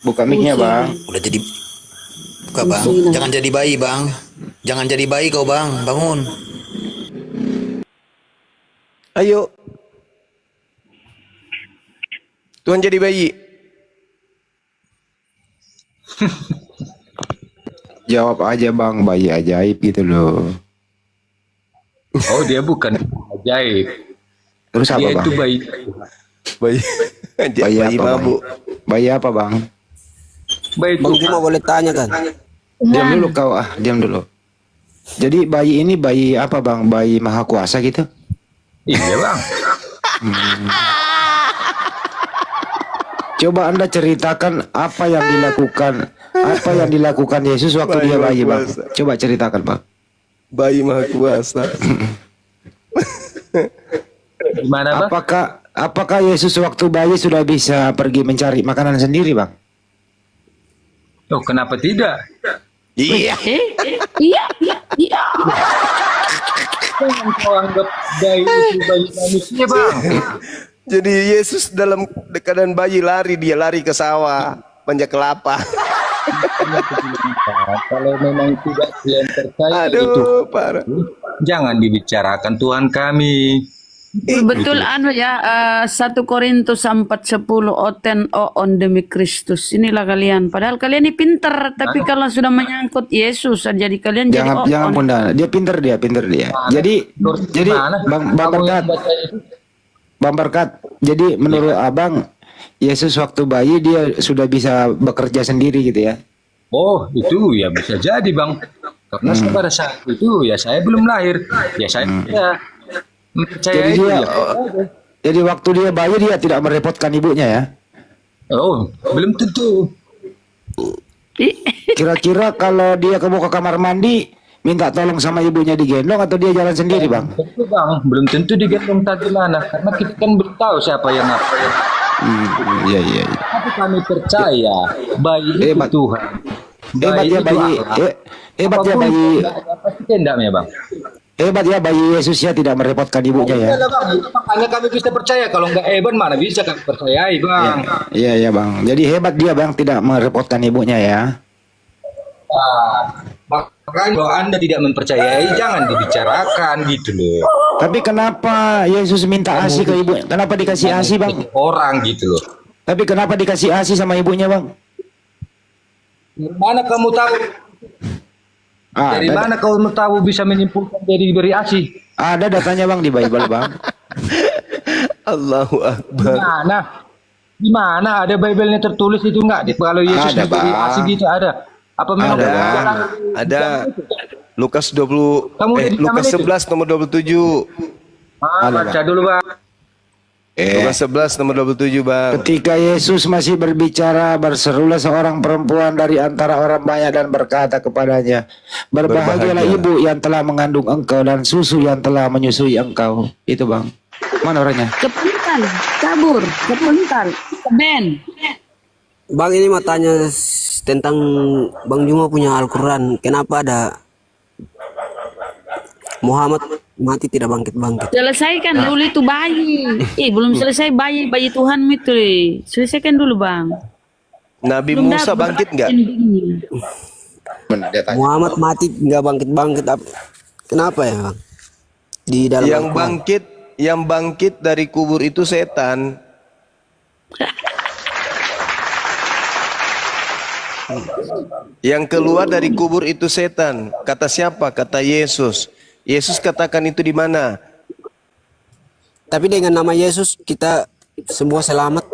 Buka mic-nya, Bang. Udah jadi buka, Bang. Jangan jadi bayi, Bang. Jangan jadi bayi kau, Bang. Bangun. Ayo. Tuhan jadi bayi. Jawab aja, Bang. Bayi ajaib gitu loh. Oh, dia bukan ajaib. Terus apa, Dia Bang? itu bayi. Bayi apa, Bang? mabuk. Bayi apa, Bang? Bayi Bang Juma boleh tanya kan? Diam dulu kau, diam dulu. Jadi bayi ini bayi apa, Bang? Bayi maha kuasa gitu? Iya, Bang. Coba Anda ceritakan apa yang dilakukan Yesus waktu dia bayi, Bang. Coba ceritakan, Bang. Bayi maha kuasa. Gimana, Bang? Apakah Yesus waktu bayi sudah bisa pergi mencari makanan sendiri, Bang? Oh, kenapa tidak? Iya. Iya. Jangan kau anggap bayi itu bayi manusia, Bang. Jadi Yesus dalam keadaan bayi dia lari ke sawah, panjat kelapa. Kalau memang tidak kalian percaya itu, Parah. jangan dibicarakan Tuhan kami. Betul anu ya 1 Korintus 4:10 oten on demi Kristus. Inilah kalian. Padahal kalian ini pinter, tapi kalau sudah menyangkut Yesus jadi kalian Jangan jadi on. Bunda. Dia pinter dia. Jadi Bang Berkat. Jadi menurut Abang Yesus waktu bayi dia sudah bisa bekerja sendiri gitu ya? Oh, itu ya bisa jadi, Bang. Karena pada saat itu ya saya belum lahir. Ya saya percaya itu ya. Jadi waktu dia bayi dia tidak merepotkan ibunya ya? Oh, belum tentu. Kira-kira kalau dia mau ke kamar mandi minta tolong sama ibunya digendong atau dia jalan sendiri, Bang? Tentu, Bang. Belum tentu digendong tadi mana. Karena kita kan belum tahu siapa yang apa. Iya. Tapi kami percaya bayi itu Tuhan. Hebat ya bayi. Pasti kendaknya, Bang. Hebat ya bayi Yesus ya, tidak merepotkan ibunya ya. Bang, itu makanya kami bisa percaya. Kalau nggak hebat mana bisa kami percayai, Bang. Iya, Bang. Jadi hebat dia, Bang, tidak merepotkan ibunya ya. Makanya kalau Anda tidak mempercayai jangan dibicarakan gitu loh. Tapi kenapa Yesus minta ASI ke ibu? Kenapa dikasih ASI, Bang? Orang gitu loh. Tapi kenapa dikasih ASI sama ibunya, Bang? Mana kamu tahu? Dari mana kamu tahu bisa menyimpulkan dari diberi ASI? Ada datanya, Bang, di Bible, Bang. Allahu Akbar. Di mana ada Bible-nya tertulis itu enggak? Kalau Yesus diberi ASI gitu ada. Apa memang ada Lukas 11 nomor 27. Baca dulu, Bang. Lukas 11 nomor 27, Bang. Ketika Yesus masih berbicara, berserulah seorang perempuan dari antara orang banyak dan berkata kepadanya, "Berbahagialah ibu yang telah mengandung engkau dan susu yang telah menyusui engkau." Itu, Bang. Mana orangnya? Ke Puntal, kabur ke Puntal, ke Ben. Bang, ini mau tanya tentang Bang Juma punya Al-Quran. Kenapa ada Muhammad mati tidak bangkit-bangkit? Selesaikan dulu itu bayi. Belum selesai bayi Tuhan itu. Selesaikan dulu Bang. Nabi Belum Musa dapat bangkit nggak? endingnya. Muhammad mati nggak bangkit-bangkit. Kenapa ya Bang? Di dalam Yang bangkit dari kubur itu setan. Yang keluar dari kubur itu setan. Kata siapa? Kata Yesus. Yesus katakan itu di mana? Tapi dengan nama Yesus kita semua selamat.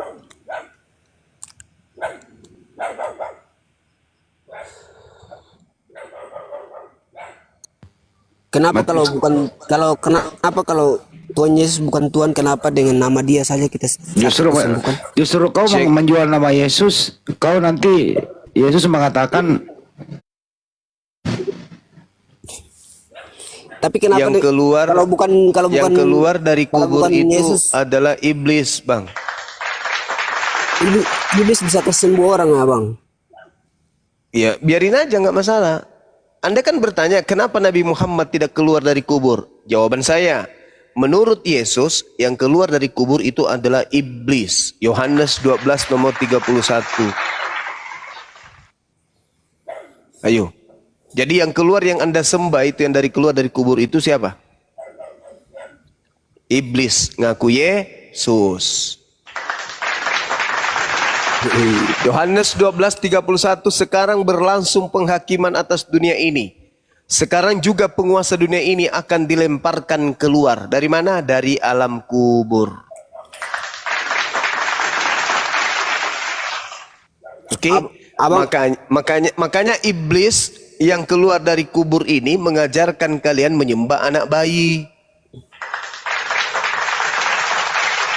Kenapa kenapa kalau Tuhan Yesus bukan Tuhan, kenapa dengan nama Dia saja kita Justru kau menjual nama Yesus, kau nanti Yesus mengatakan. Tapi kenapa yang keluar yang keluar dari kubur itu Yesus adalah iblis, Bang. Iblis bisa kesembuh orang ya Bang? Ya biarin aja, nggak masalah. Anda kan bertanya kenapa Nabi Muhammad tidak keluar dari kubur? Jawaban saya, menurut Yesus yang keluar dari kubur itu adalah iblis. Yohanes 12 nomor 31. Ayo. Jadi yang keluar yang Anda sembah itu, yang keluar dari kubur itu siapa? Iblis ngaku Yesus. Yohanes 12:31, sekarang berlangsung penghakiman atas dunia ini. Sekarang juga penguasa dunia ini akan dilemparkan keluar. Dari mana? Dari alam kubur. Oke? Makanya iblis yang keluar dari kubur ini mengajarkan kalian menyembah anak bayi.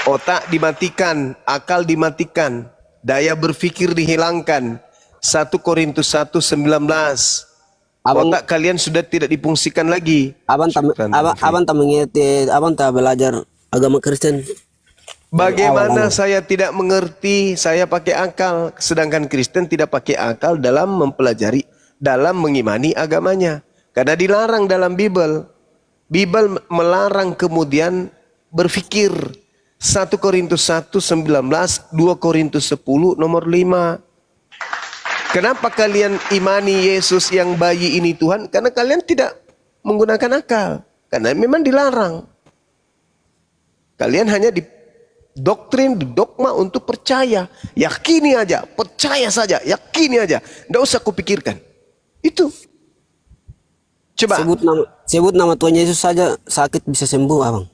Otak dimatikan, akal dimatikan, daya berpikir dihilangkan. 1 Korintus 1:19. Otak kalian sudah tidak difungsikan lagi. Abang tak belajar agama Kristen. Bagaimana saya tidak mengerti? Saya pakai akal, sedangkan Kristen tidak pakai akal dalam mempelajari, dalam mengimani agamanya. Karena dilarang dalam Bible. Bible melarang kemudian berpikir. 1 Korintus 1:19, 2 Korintus 10 nomor 5. Kenapa kalian imani Yesus yang bayi ini Tuhan? Karena kalian tidak menggunakan akal. Karena memang dilarang. Kalian hanya didoktrin, didogma untuk percaya. Yakini aja, percaya saja, yakini aja. Tidak usah kupikirkan. Itu. Coba. Sebut nama Tuhan Yesus saja sakit bisa sembuh Abang.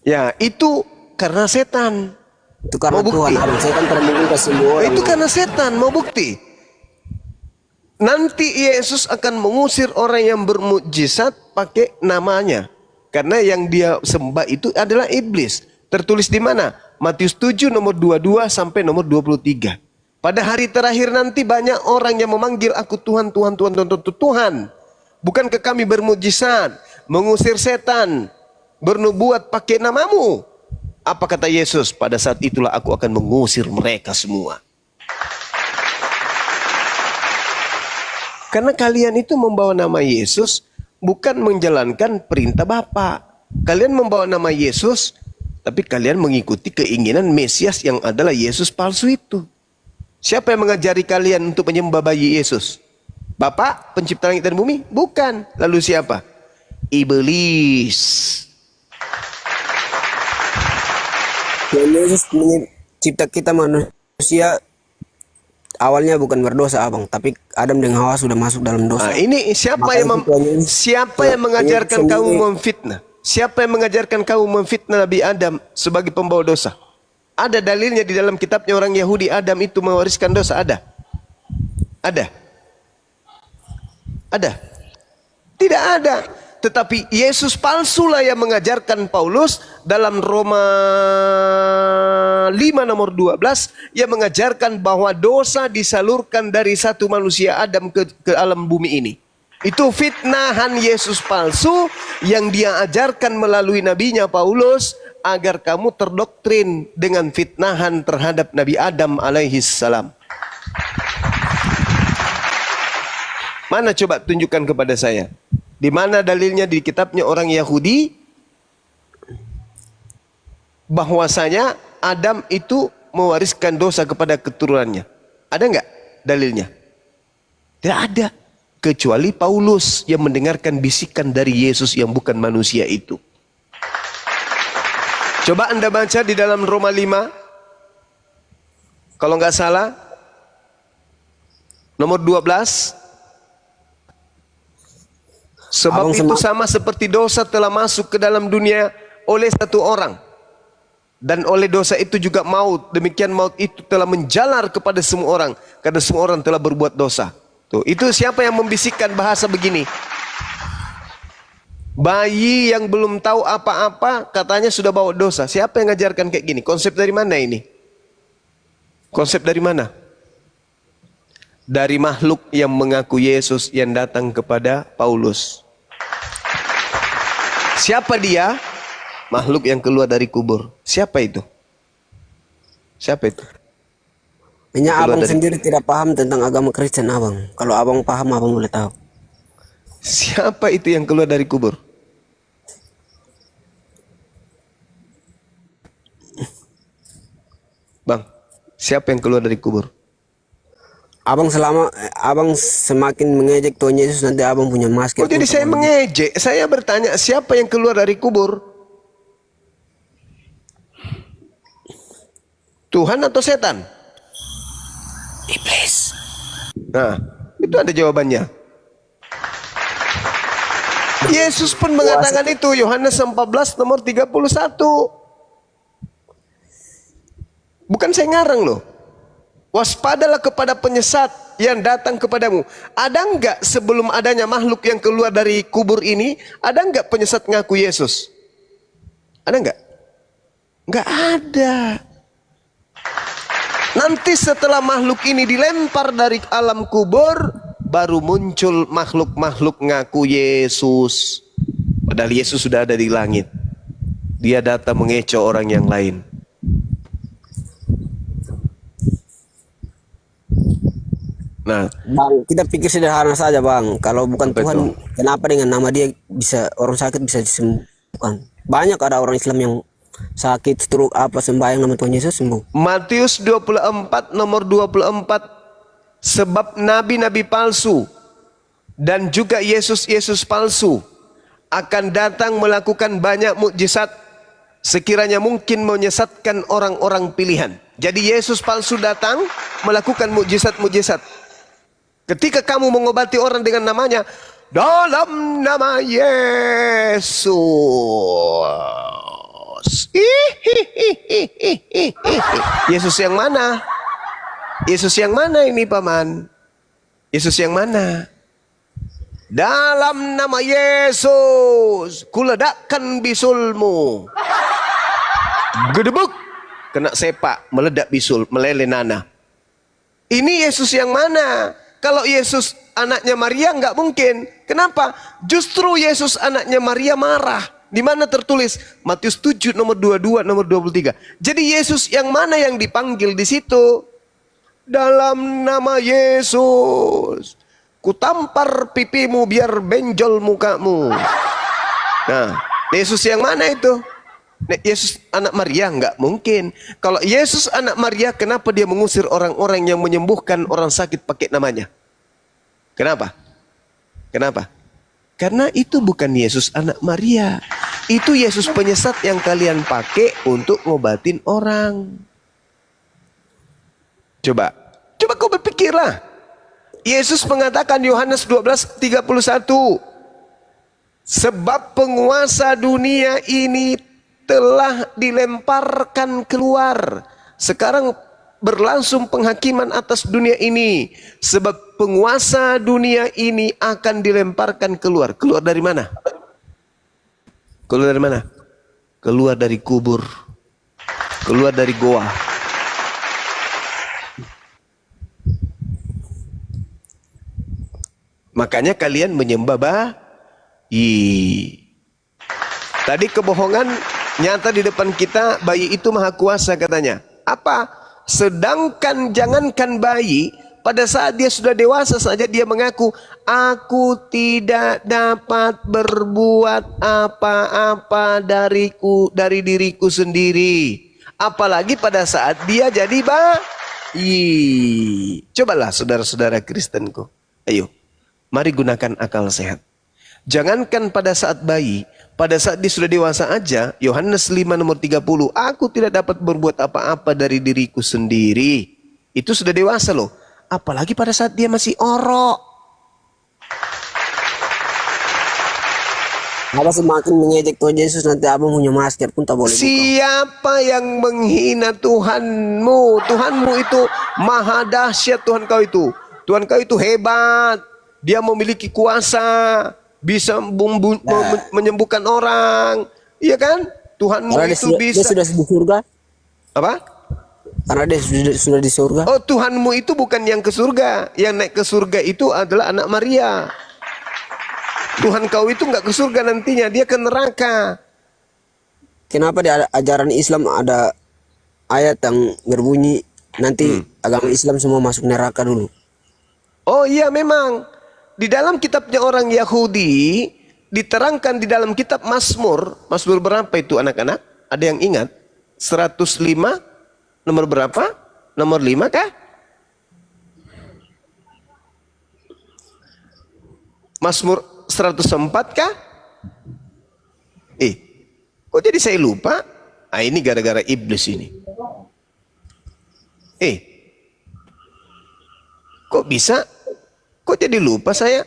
Ya, itu karena setan. Itu karena mau bukti. Tuhan, setan termungkin semua orang. Itu karena setan, mau bukti. Nanti Yesus akan mengusir orang yang bermukjizat pakai namanya. Karena yang dia sembah itu adalah iblis. Tertulis di mana? Matius 7 nomor 22 sampai nomor 23. Pada hari terakhir nanti banyak orang yang memanggil aku Tuhan, Tuhan, Tuhan, Tuhan, Tuhan, Tuhan. Bukankah kami bermukjizat, mengusir setan, bernubuat pakai namamu? Apa kata Yesus? Pada saat itulah aku akan mengusir mereka semua. Karena kalian itu membawa nama Yesus bukan menjalankan perintah Bapa. Kalian membawa nama Yesus, tapi kalian mengikuti keinginan Mesias yang adalah Yesus palsu itu. Siapa yang mengajari kalian untuk menyembah bayi Yesus? Bapa pencipta langit dan bumi? Bukan. Lalu siapa? Iblis. Tuhan Yesus mencipta kita manusia awalnya bukan berdosa Abang, tapi Adam dan Hawa sudah masuk dalam dosa. Nah, ini siapa yang mengajarkan kamu memfitnah? Siapa yang mengajarkan kamu memfitnah Nabi Adam sebagai pembawa dosa? Ada dalilnya di dalam kitabnya orang Yahudi, Adam itu mewariskan dosa, ada? Ada? Ada? Tidak ada. Tetapi Yesus palsulah yang mengajarkan Paulus dalam Roma 5 nomor 12 yang mengajarkan bahwa dosa disalurkan dari satu manusia Adam ke alam bumi ini. Itu fitnahan Yesus palsu yang dia ajarkan melalui nabinya Paulus agar kamu terdoktrin dengan fitnahan terhadap Nabi Adam alaihi salam. Mana coba tunjukkan kepada saya? Di mana dalilnya di kitabnya orang Yahudi bahwasanya Adam itu mewariskan dosa kepada keturunannya? Ada nggak dalilnya? Tidak ada. Kecuali Paulus yang mendengarkan bisikan dari Yesus yang bukan manusia itu. Coba Anda baca di dalam Roma 5. Kalau nggak salah. Nomor 12. Sebab itu sama seperti dosa telah masuk ke dalam dunia oleh satu orang. Dan oleh dosa itu juga maut. Demikian maut itu telah menjalar kepada semua orang. Karena semua orang telah berbuat dosa. Tuh, itu siapa yang membisikkan bahasa begini? Bayi yang belum tahu apa-apa katanya sudah bawa dosa. Siapa yang ngajarkan kayak gini? Konsep dari mana ini? Konsep dari mana? Dari makhluk yang mengaku Yesus yang datang kepada Paulus. Siapa dia? Makhluk yang keluar dari kubur. Siapa itu? Siapa itu? Hanya abang sendiri tidak paham tentang agama Kristen abang. Kalau abang paham, abang boleh tahu. Siapa itu yang keluar dari kubur? Bang, siapa yang keluar dari kubur? Abang semakin mengejek Tuhan Yesus, nanti abang punya masker. Oh, jadi saya mengejek. Saya bertanya, siapa yang keluar dari kubur? Tuhan atau setan? Iblis. Nah, itu ada jawabannya. Yesus pun mengatakan itu, Yohanes 14 nomor 31. Bukan saya ngarang loh. Waspadalah kepada penyesat yang datang kepadamu. Ada enggak sebelum adanya makhluk yang keluar dari kubur ini, ada enggak penyesat ngaku Yesus? Ada enggak? Enggak ada. Nanti setelah makhluk ini dilempar dari alam kubur, baru muncul makhluk-makhluk ngaku Yesus. Padahal Yesus sudah ada di langit. Dia datang mengecoh orang yang lain. Nah, bang, kita pikir sederhana saja bang. Kalau bukan Tuhan, kenapa dengan nama dia bisa orang sakit bisa disembuhkan? Banyak ada orang Islam yang sakit, stroke, apa sembahyang nama Tuhan Yesus sembuh. Matius 24 nomor 24. Sebab nabi-nabi palsu dan juga Yesus palsu akan datang melakukan banyak mukjizat sekiranya mungkin menyesatkan orang-orang pilihan. Jadi Yesus palsu datang melakukan mukjizat-mukjizat. Ketika kamu mengobati orang dengan namanya, dalam nama Yesus. Yesus yang mana? Yesus yang mana ini paman? Yesus yang mana? Dalam nama Yesus kuledakkan bisulmu. Gedebuk, kena sepak, meledak bisul, meleleh nanah. Ini Yesus yang mana? Kalau Yesus anaknya Maria nggak mungkin. Kenapa? Justru Yesus anaknya Maria marah. Di mana tertulis? Matius 7 nomor 22 nomor 23. Jadi Yesus yang mana yang dipanggil di situ? Dalam nama Yesus kutampar pipimu biar benjol mukamu. Nah, Yesus yang mana itu? Yesus anak Maria? Nggak mungkin. Kalau Yesus anak Maria, kenapa dia mengusir orang-orang yang menyembuhkan orang sakit pakai namanya? Kenapa? Kenapa? Karena itu bukan Yesus anak Maria. Itu Yesus penyesat yang kalian pakai untuk ngobatin orang. Coba kau berpikirlah. Yesus mengatakan Yohanes 12:31. Sebab penguasa dunia ini telah dilemparkan keluar. Sekarang berlangsung penghakiman atas dunia ini. Sebab penguasa dunia ini akan dilemparkan keluar. Keluar dari mana? Keluar dari mana? Keluar dari kubur. Keluar dari goa. Makanya kalian menyembah bayi. Tadi kebohongan Nyata di depan kita bayi itu maha kuasa katanya. Apa? Sedangkan jangankan bayi, pada saat dia sudah dewasa saja dia mengaku, aku tidak dapat berbuat apa-apa dari diriku sendiri. Apalagi pada saat dia jadi bayi. Cobalah saudara-saudara Kristenku. Ayo, mari gunakan akal sehat. Jangankan pada saat bayi, pada saat dia sudah dewasa aja, Yohanes 5 nomor 30, aku tidak dapat berbuat apa-apa dari diriku sendiri. Itu sudah dewasa loh. Apalagi pada saat dia masih orok. Apa semakin mengejek Tuhan Yesus, nanti abang punya masker pun tak boleh buka. Siapa yang menghina Tuhanmu? Tuhanmu itu maha dahsyat, Tuhan kau itu. Tuhan kau itu hebat. Dia memiliki kuasa. Bisa menyembuhkan orang. Iya kan? Tuhanmu Karena itu bisa. Dia sudah di surga. Apa? Karena dia sudah di surga. Oh, Tuhanmu itu bukan yang ke surga. Yang naik ke surga itu adalah anak Maria. Tuhan kau itu nggak ke surga nantinya, dia ke neraka. Kenapa di ajaran Islam ada ayat yang berbunyi nanti agama Islam semua masuk neraka dulu? Oh iya, memang di dalam kitabnya orang Yahudi diterangkan di dalam kitab Mazmur. Mazmur berapa itu anak-anak? Ada yang ingat? 105 nomor berapa? Nomor 5 kah? Mazmur 104 kah? Kok jadi saya lupa? Ah, ini gara-gara iblis ini. Kok bisa? Kok jadi lupa saya?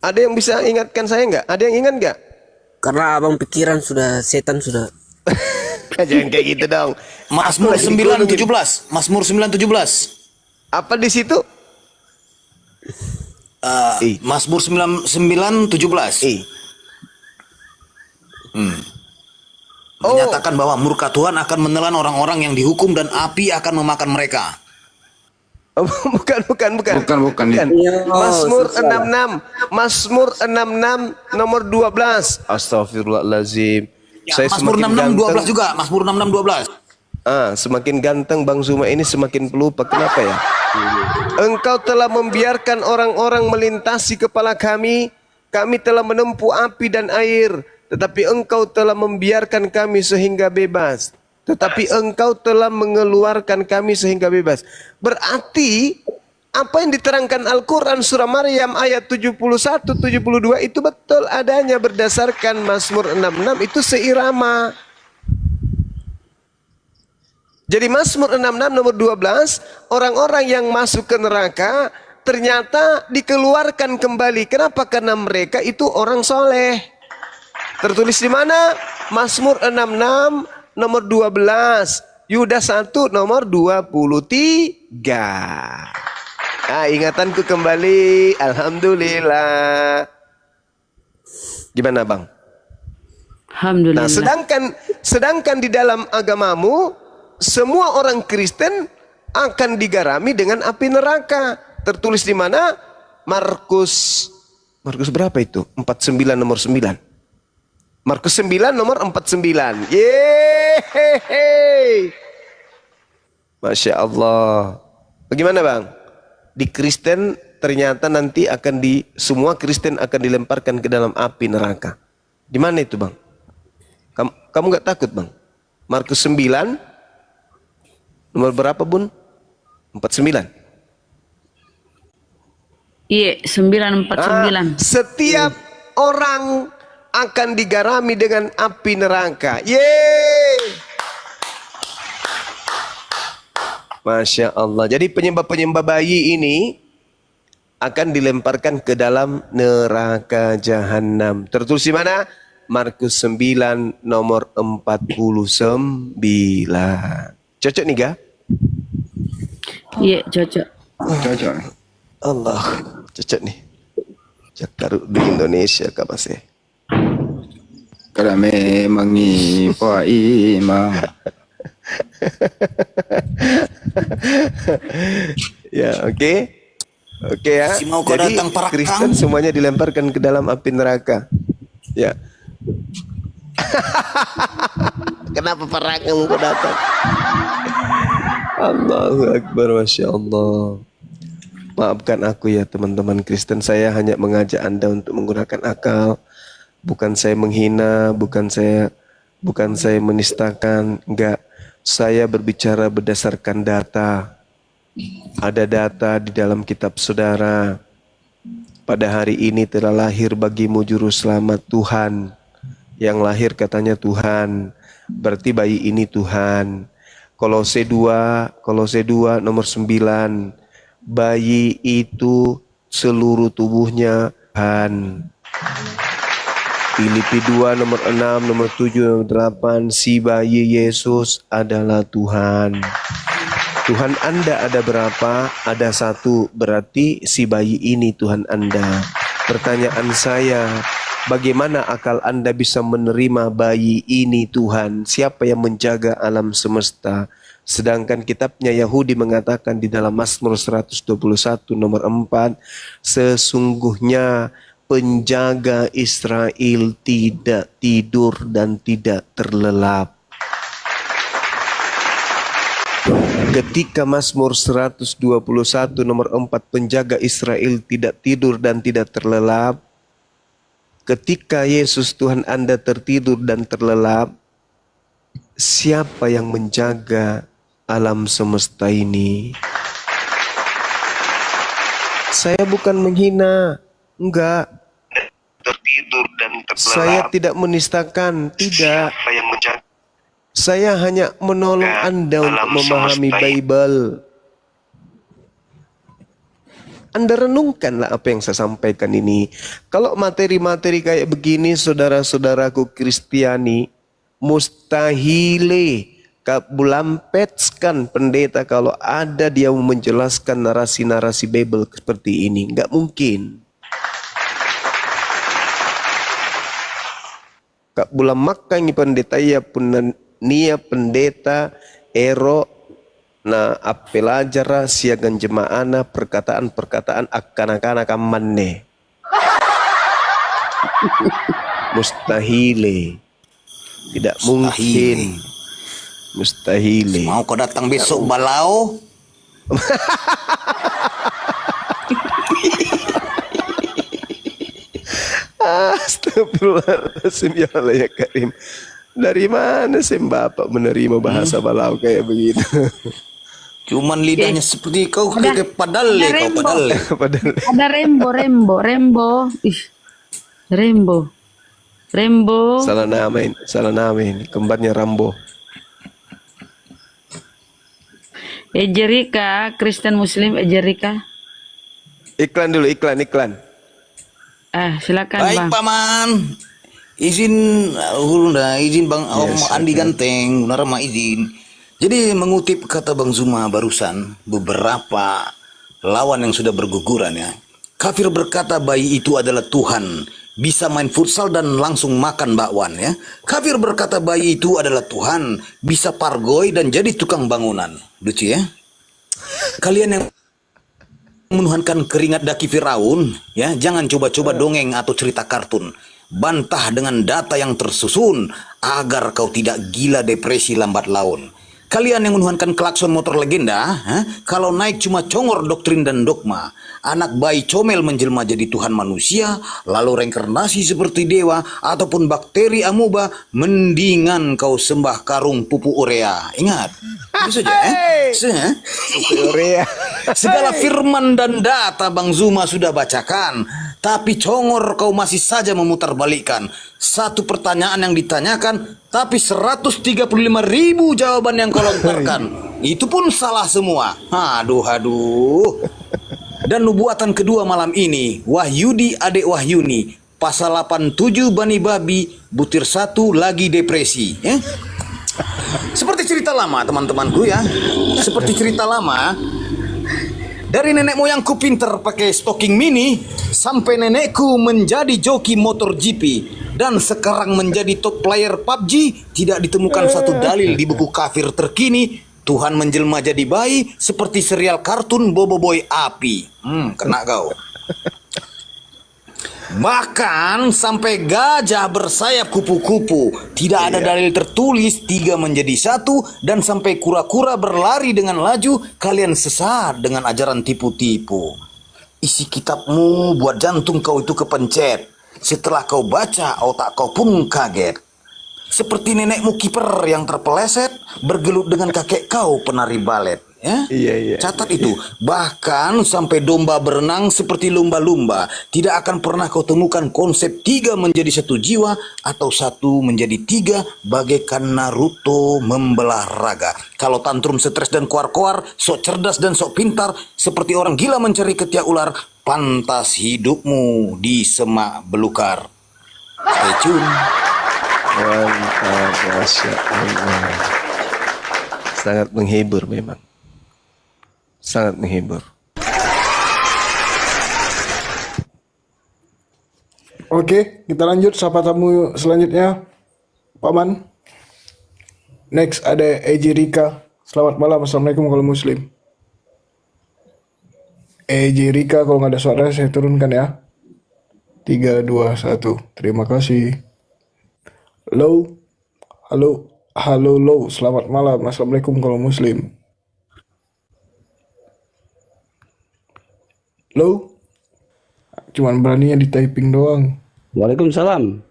Ada yang bisa ingatkan saya nggak? Ada yang ingat nggak? Karena abang pikiran sudah setan sudah. Jangan kayak gitu dong. Mazmur 9:17. Mazmur 9:17. Apa di situ? Mazmur 9:17. Menyatakan bahwa murka Tuhan akan menelan orang-orang yang dihukum dan api akan memakan mereka. Bukan. Oh, Mazmur 66. Mazmur 66 nomor 12. Astagfirullahalazim. Ya, Mazmur 66:12 juga. Mazmur 66:12. Semakin ganteng Bang Zuma ini semakin pelupa. Kenapa ya? Engkau telah membiarkan orang-orang melintasi kepala kami. Kami telah menempuh api dan air. Tetapi engkau telah membiarkan kami sehingga bebas. Tetapi engkau telah mengeluarkan kami sehingga bebas. Berarti apa yang diterangkan Al-Quran surah Maryam ayat 71-72 itu betul adanya berdasarkan Mazmur 66 itu seirama. Jadi Mazmur 66 nomor 12, orang-orang yang masuk ke neraka ternyata dikeluarkan kembali. Kenapa? Karena mereka itu orang soleh. Tertulis di mana? Mazmur 66 nomor 12, Yudas 1 nomor 23. Ingatanku kembali, alhamdulillah. Gimana Bang? Alhamdulillah. Nah, sedangkan di dalam agamamu semua orang Kristen akan digarami dengan api neraka. Tertulis di mana? Markus berapa itu? 49 nomor 9. Markus 9 nomor 49. Yeay. Masya Allah. Bagaimana Bang? Di Kristen ternyata nanti semua Kristen akan dilemparkan ke dalam api neraka. Di mana itu Bang? Kamu nggak takut Bang? Markus 9 nomor berapa Bun? 49. Iya, 949. Setiap orang akan digarami dengan api neraka. Yeay. Masya Allah. Jadi penyembah-penyembah bayi ini akan dilemparkan ke dalam neraka jahanam. Tertulis di mana? Markus 9 nomor 49. Cocok nih ga? Iya, cocok. Cocok. Allah, cocok nih. Jakarta di Indonesia kapasnya. Kada memang ipa imam. Ya, oke ya. Si mau kau Jadi datang parakang. Kristen semuanya dilemparkan ke dalam api neraka. Ya. Kenapa perangan kau datang? Allahu Akbar, Masya Allah. Maafkan aku ya teman-teman Kristen, saya hanya mengajak Anda untuk menggunakan akal. Bukan saya menghina, bukan saya menistakan, enggak. Saya berbicara berdasarkan data. Ada data di dalam kitab saudara. Pada hari ini telah lahir bagimu juru selamat, Tuhan. Yang lahir katanya Tuhan, berarti bayi ini Tuhan. Kolose 2 nomor 9. Bayi itu seluruh tubuhnya Tuhan. Filipi 2 nomor 6, nomor 7, nomor 8. Si bayi Yesus adalah Tuhan. Tuhan Anda ada berapa? Ada satu, berarti si bayi ini Tuhan Anda. Pertanyaan saya, bagaimana akal Anda bisa menerima bayi ini Tuhan? Siapa yang menjaga alam semesta? Sedangkan kitabnya Yahudi mengatakan di dalam Mazmur 121 nomor 4, sesungguhnya penjaga Israel tidak tidur dan tidak terlelap. Ketika Mazmur 121 nomor 4, penjaga Israel tidak tidur dan tidak terlelap, ketika Yesus Tuhan Anda tertidur dan terlelap, siapa yang menjaga alam semesta ini? Saya bukan menghina, enggak. Tertidur dan terlelap. Saya tidak menistakan, tidak. Siapa yang menjaga? Saya hanya menolong Anda untuk memahami Bible. Anda renungkanlah apa yang saya sampaikan ini. Kalau materi-materi kayak begini, saudara-saudaraku Kristiani, mustahile bulampetskan pendeta kalau ada dia menjelaskan narasi-narasi Bible seperti ini. Nggak mungkin. Kak bulam makangi pendeta ya pun nia pendeta ero na apelajara siagan jemaana perkataan-perkataan akan manne. Mustahile. Tidak mungkin. Mustahile. Mau kau datang besok balau? Astagfirullahaladzim, ya Allah ya Karim. Dari mana sih Bapak menerima bahasa balau kayak begitu? Cuman lidahnya seperti kau kayak padahal kau padahal. Ada Rembo. Ih, Rembo. Salah namain. Kembarnya Rambo. Ejerika, Kristen Muslim Ejerika. Iklan dulu, iklan. Silakan Baik, Bang. Paman. Izin Bang Andi Ganteng, benar mah izin. Jadi mengutip kata Bang Zuma barusan, beberapa lawan yang sudah berguguran ya. Kafir berkata bayi itu adalah Tuhan, bisa main futsal dan langsung makan bakwan ya. Kafir berkata bayi itu adalah Tuhan, bisa pargoy dan jadi tukang bangunan. Lucu ya. Kalian yang menuhankan keringat daki Firaun ya, jangan coba-coba dongeng atau cerita kartun. Bantah dengan data yang tersusun agar kau tidak gila depresi lambat laun. Kalian yang menuhankan klakson motor legenda, kalau naik cuma congor doktrin dan dogma. Anak bayi comel menjelma jadi Tuhan manusia, lalu reinkarnasi seperti dewa ataupun bakteri amuba, mendingan kau sembah karung pupu urea. Ingat, itu saja. Urea. Segala firman dan data Bang Zuma sudah bacakan, tapi congor kau masih saja memutarbalikkan. Satu pertanyaan yang ditanyakan, tapi 135.000 jawaban yang kau lontarkan. Itu pun salah semua. Aduh. Dan nubuatan kedua malam ini, Wahyudi adik Wahyuni, pasal 87 Bani Babi, butir 1 lagi depresi. Seperti cerita lama teman-temanku ya. Seperti cerita lama. Dari nenek moyangku pinter pakai stocking mini, sampai nenekku menjadi joki motor GP, dan sekarang menjadi top player PUBG, tidak ditemukan satu dalil di buku kafir terkini Tuhan menjelma jadi bayi seperti serial kartun Bobo Boy Api. Kena kau. Bahkan sampai gajah bersayap kupu-kupu. Tidak ada dalil tertulis 3 menjadi 1. Dan sampai kura-kura berlari dengan laju. Kalian sesat dengan ajaran tipu-tipu. Isi kitabmu buat jantung kau itu kepencet. Setelah kau baca, otak kau pun kaget. Seperti nenekmu kiper yang terpeleset bergelut dengan kakek kau penari balet. Ya? Iya. Catat itu. Bahkan sampai domba berenang seperti lumba-lumba. Tidak akan pernah kau temukan konsep 3 menjadi 1 jiwa atau 1 menjadi 3 bagaikan Naruto membelah raga. Kalau tantrum, stres dan koar-koar, sok cerdas dan sok pintar, seperti orang gila mencari ketiak ular, pantas hidupmu di semak belukar. Stay tune. Mantap, Masya Allah. Sangat menghibur memang. Sangat menghibur. Oke, kita lanjut. Sapa tamu selanjutnya, Pak Man. Next ada Eji Rika. Selamat malam. Assalamualaikum kalau Muslim. Eji Rika, kalau nggak ada suara saya turunkan ya. 3, 2, 1. Terima kasih. Halo, low. Selamat malam. Assalamualaikum kalau Muslim. Low. Cuman beraninya di typing doang. Waalaikumsalam.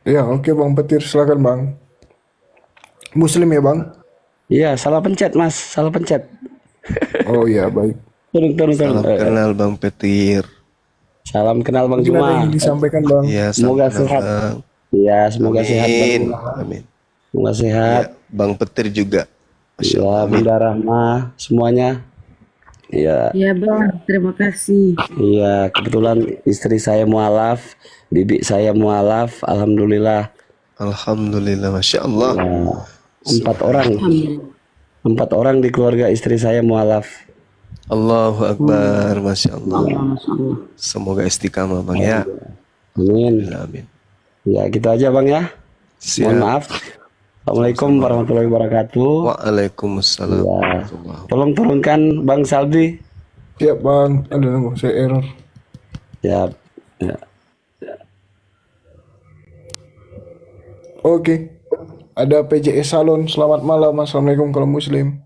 Ya, oke Bang Petir, silakan Bang. Muslim ya Bang? Iya, salah pencet Mas, salah pencet. Oh iya, baik. Turun. Salam kenal Bang Petir. Salam kenal Bang Mungkin ada Juma. yang disampaikan Bang. Ya, Semoga salam sehat. kenal, Bang. Iya, semoga sehat Bang. Amin. Semoga sehat. Ya, Bang Petir juga. Masya Ya, Allah. Bunda Rahma semuanya. Iya. Ya Bang, terima kasih. Iya, kebetulan istri saya mualaf, bibi saya mualaf, alhamdulillah. Alhamdulillah, Masya Allah. Ya, 4 orang di keluarga istri saya mualaf. Allahu Akbar, Masya Allah. Semoga istiqamah Bang ya. Amin. Amin. Ya, gitu aja Bang ya. Siap. Mohon maaf. Assalamualaikum warahmatullahi wabarakatuh. Waalaikumsalam. Ya. Tolong turunkan Bang Salbi. Siap Bang. Aduh, nunggu saya error. Ya. Oke. Ada PJS Salon. Selamat malam. Assalamualaikum kalau Muslim.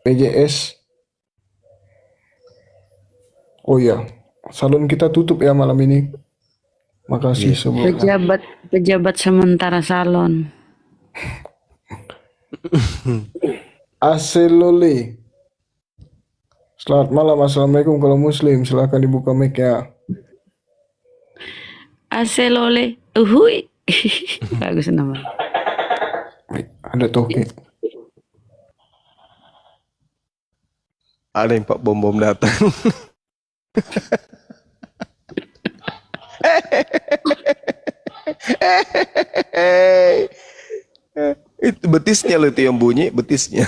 PJS. Oh iya. Salon kita tutup ya malam ini. Makasih sebelumnya. Pejabat sementara salon. Aselole. Selamat malam. Assalamualaikum kalau Muslim. Silahkan dibuka mic ya. Aselole. Uhui. Bagus nama. Baik, ada toke. Ada yang Pak Bom datang. Itu betisnya loh itu yang bunyi, betisnya.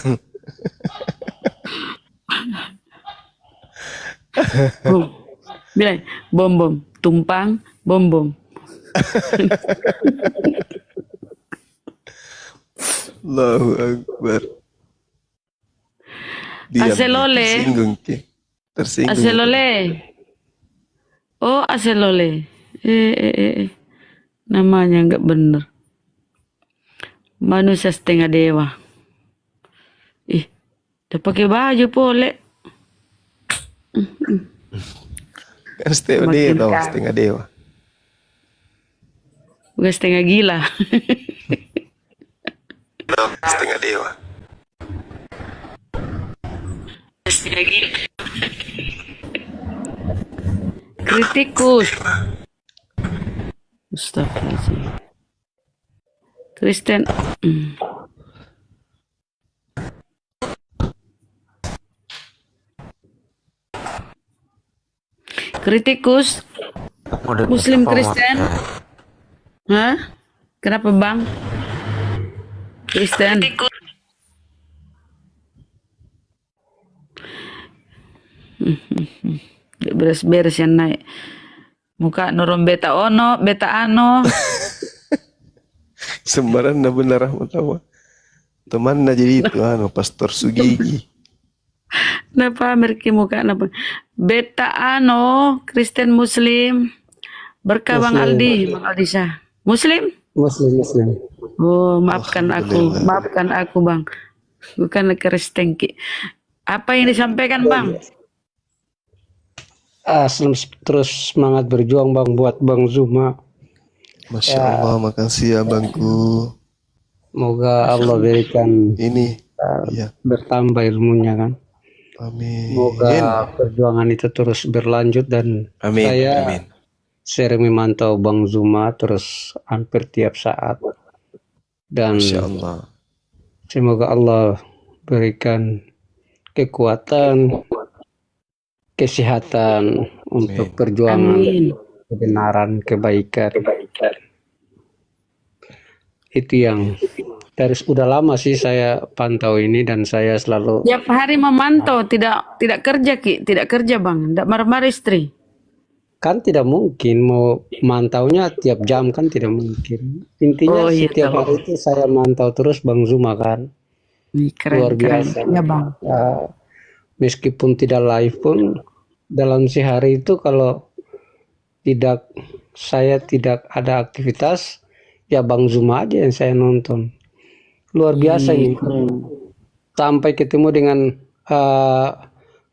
Bilang bom tumpang bom. Allahu Akbar. Aselole. Tersinggung. Aselole. Oh, Aselole. Namanya nggak bener. Manusia setengah dewa. Udah pakai baju pole. Kan setengah dewa. Bukan setengah gila. Setengah dewa. Setengah gila. Kritikus. Astagfirullahaladzim. Kristen. Kritikus. Muslim Kristen. Hah? Kenapa Bang? Kristen. Beres-beres yang naik. Muka nurun beta ono, beta ano. Sembaran na benar rahmat Allah. Teman na jadi itu Pastor Sugigi. Nah pamer ki muka napa. Beta Kristen Muslim. Berkah Bang Aldi, Bang Aldi Syah. Muslim? Muslim. Oh, maafkan aku Bang. Bukan Kristen ki. Apa yang disampaikan Bang? Terus semangat berjuang Bang buat Bang Zuma. Masya Allah, makasih ya Bangku. Moga Allah berikan Ini bertambah ilmunya kan. Amin. Moga perjuangan itu terus berlanjut dan saya sering memantau Bang Zuma terus hampir tiap saat. Dan Masya Allah. semoga Allah berikan kekuatan, kesehatan untuk perjuangan kebenaran, kebaikan. Itu yang udah lama sih saya pantau ini dan saya selalu Tiap hari memantau, tidak kerja Ki, tidak kerja Bang, tidak marah-marah istri. kan tidak mungkin mau mantaunya tiap jam kan tidak mungkin. Intinya setiap hari itu saya mantau terus Bang Zuma kan. Luar biasa. Ya Bang. Meskipun tidak live pun dalam sehari itu kalau saya tidak ada aktivitas ya Bang Zuma aja yang saya nonton. Luar biasa ini. Sampai ketemu dengan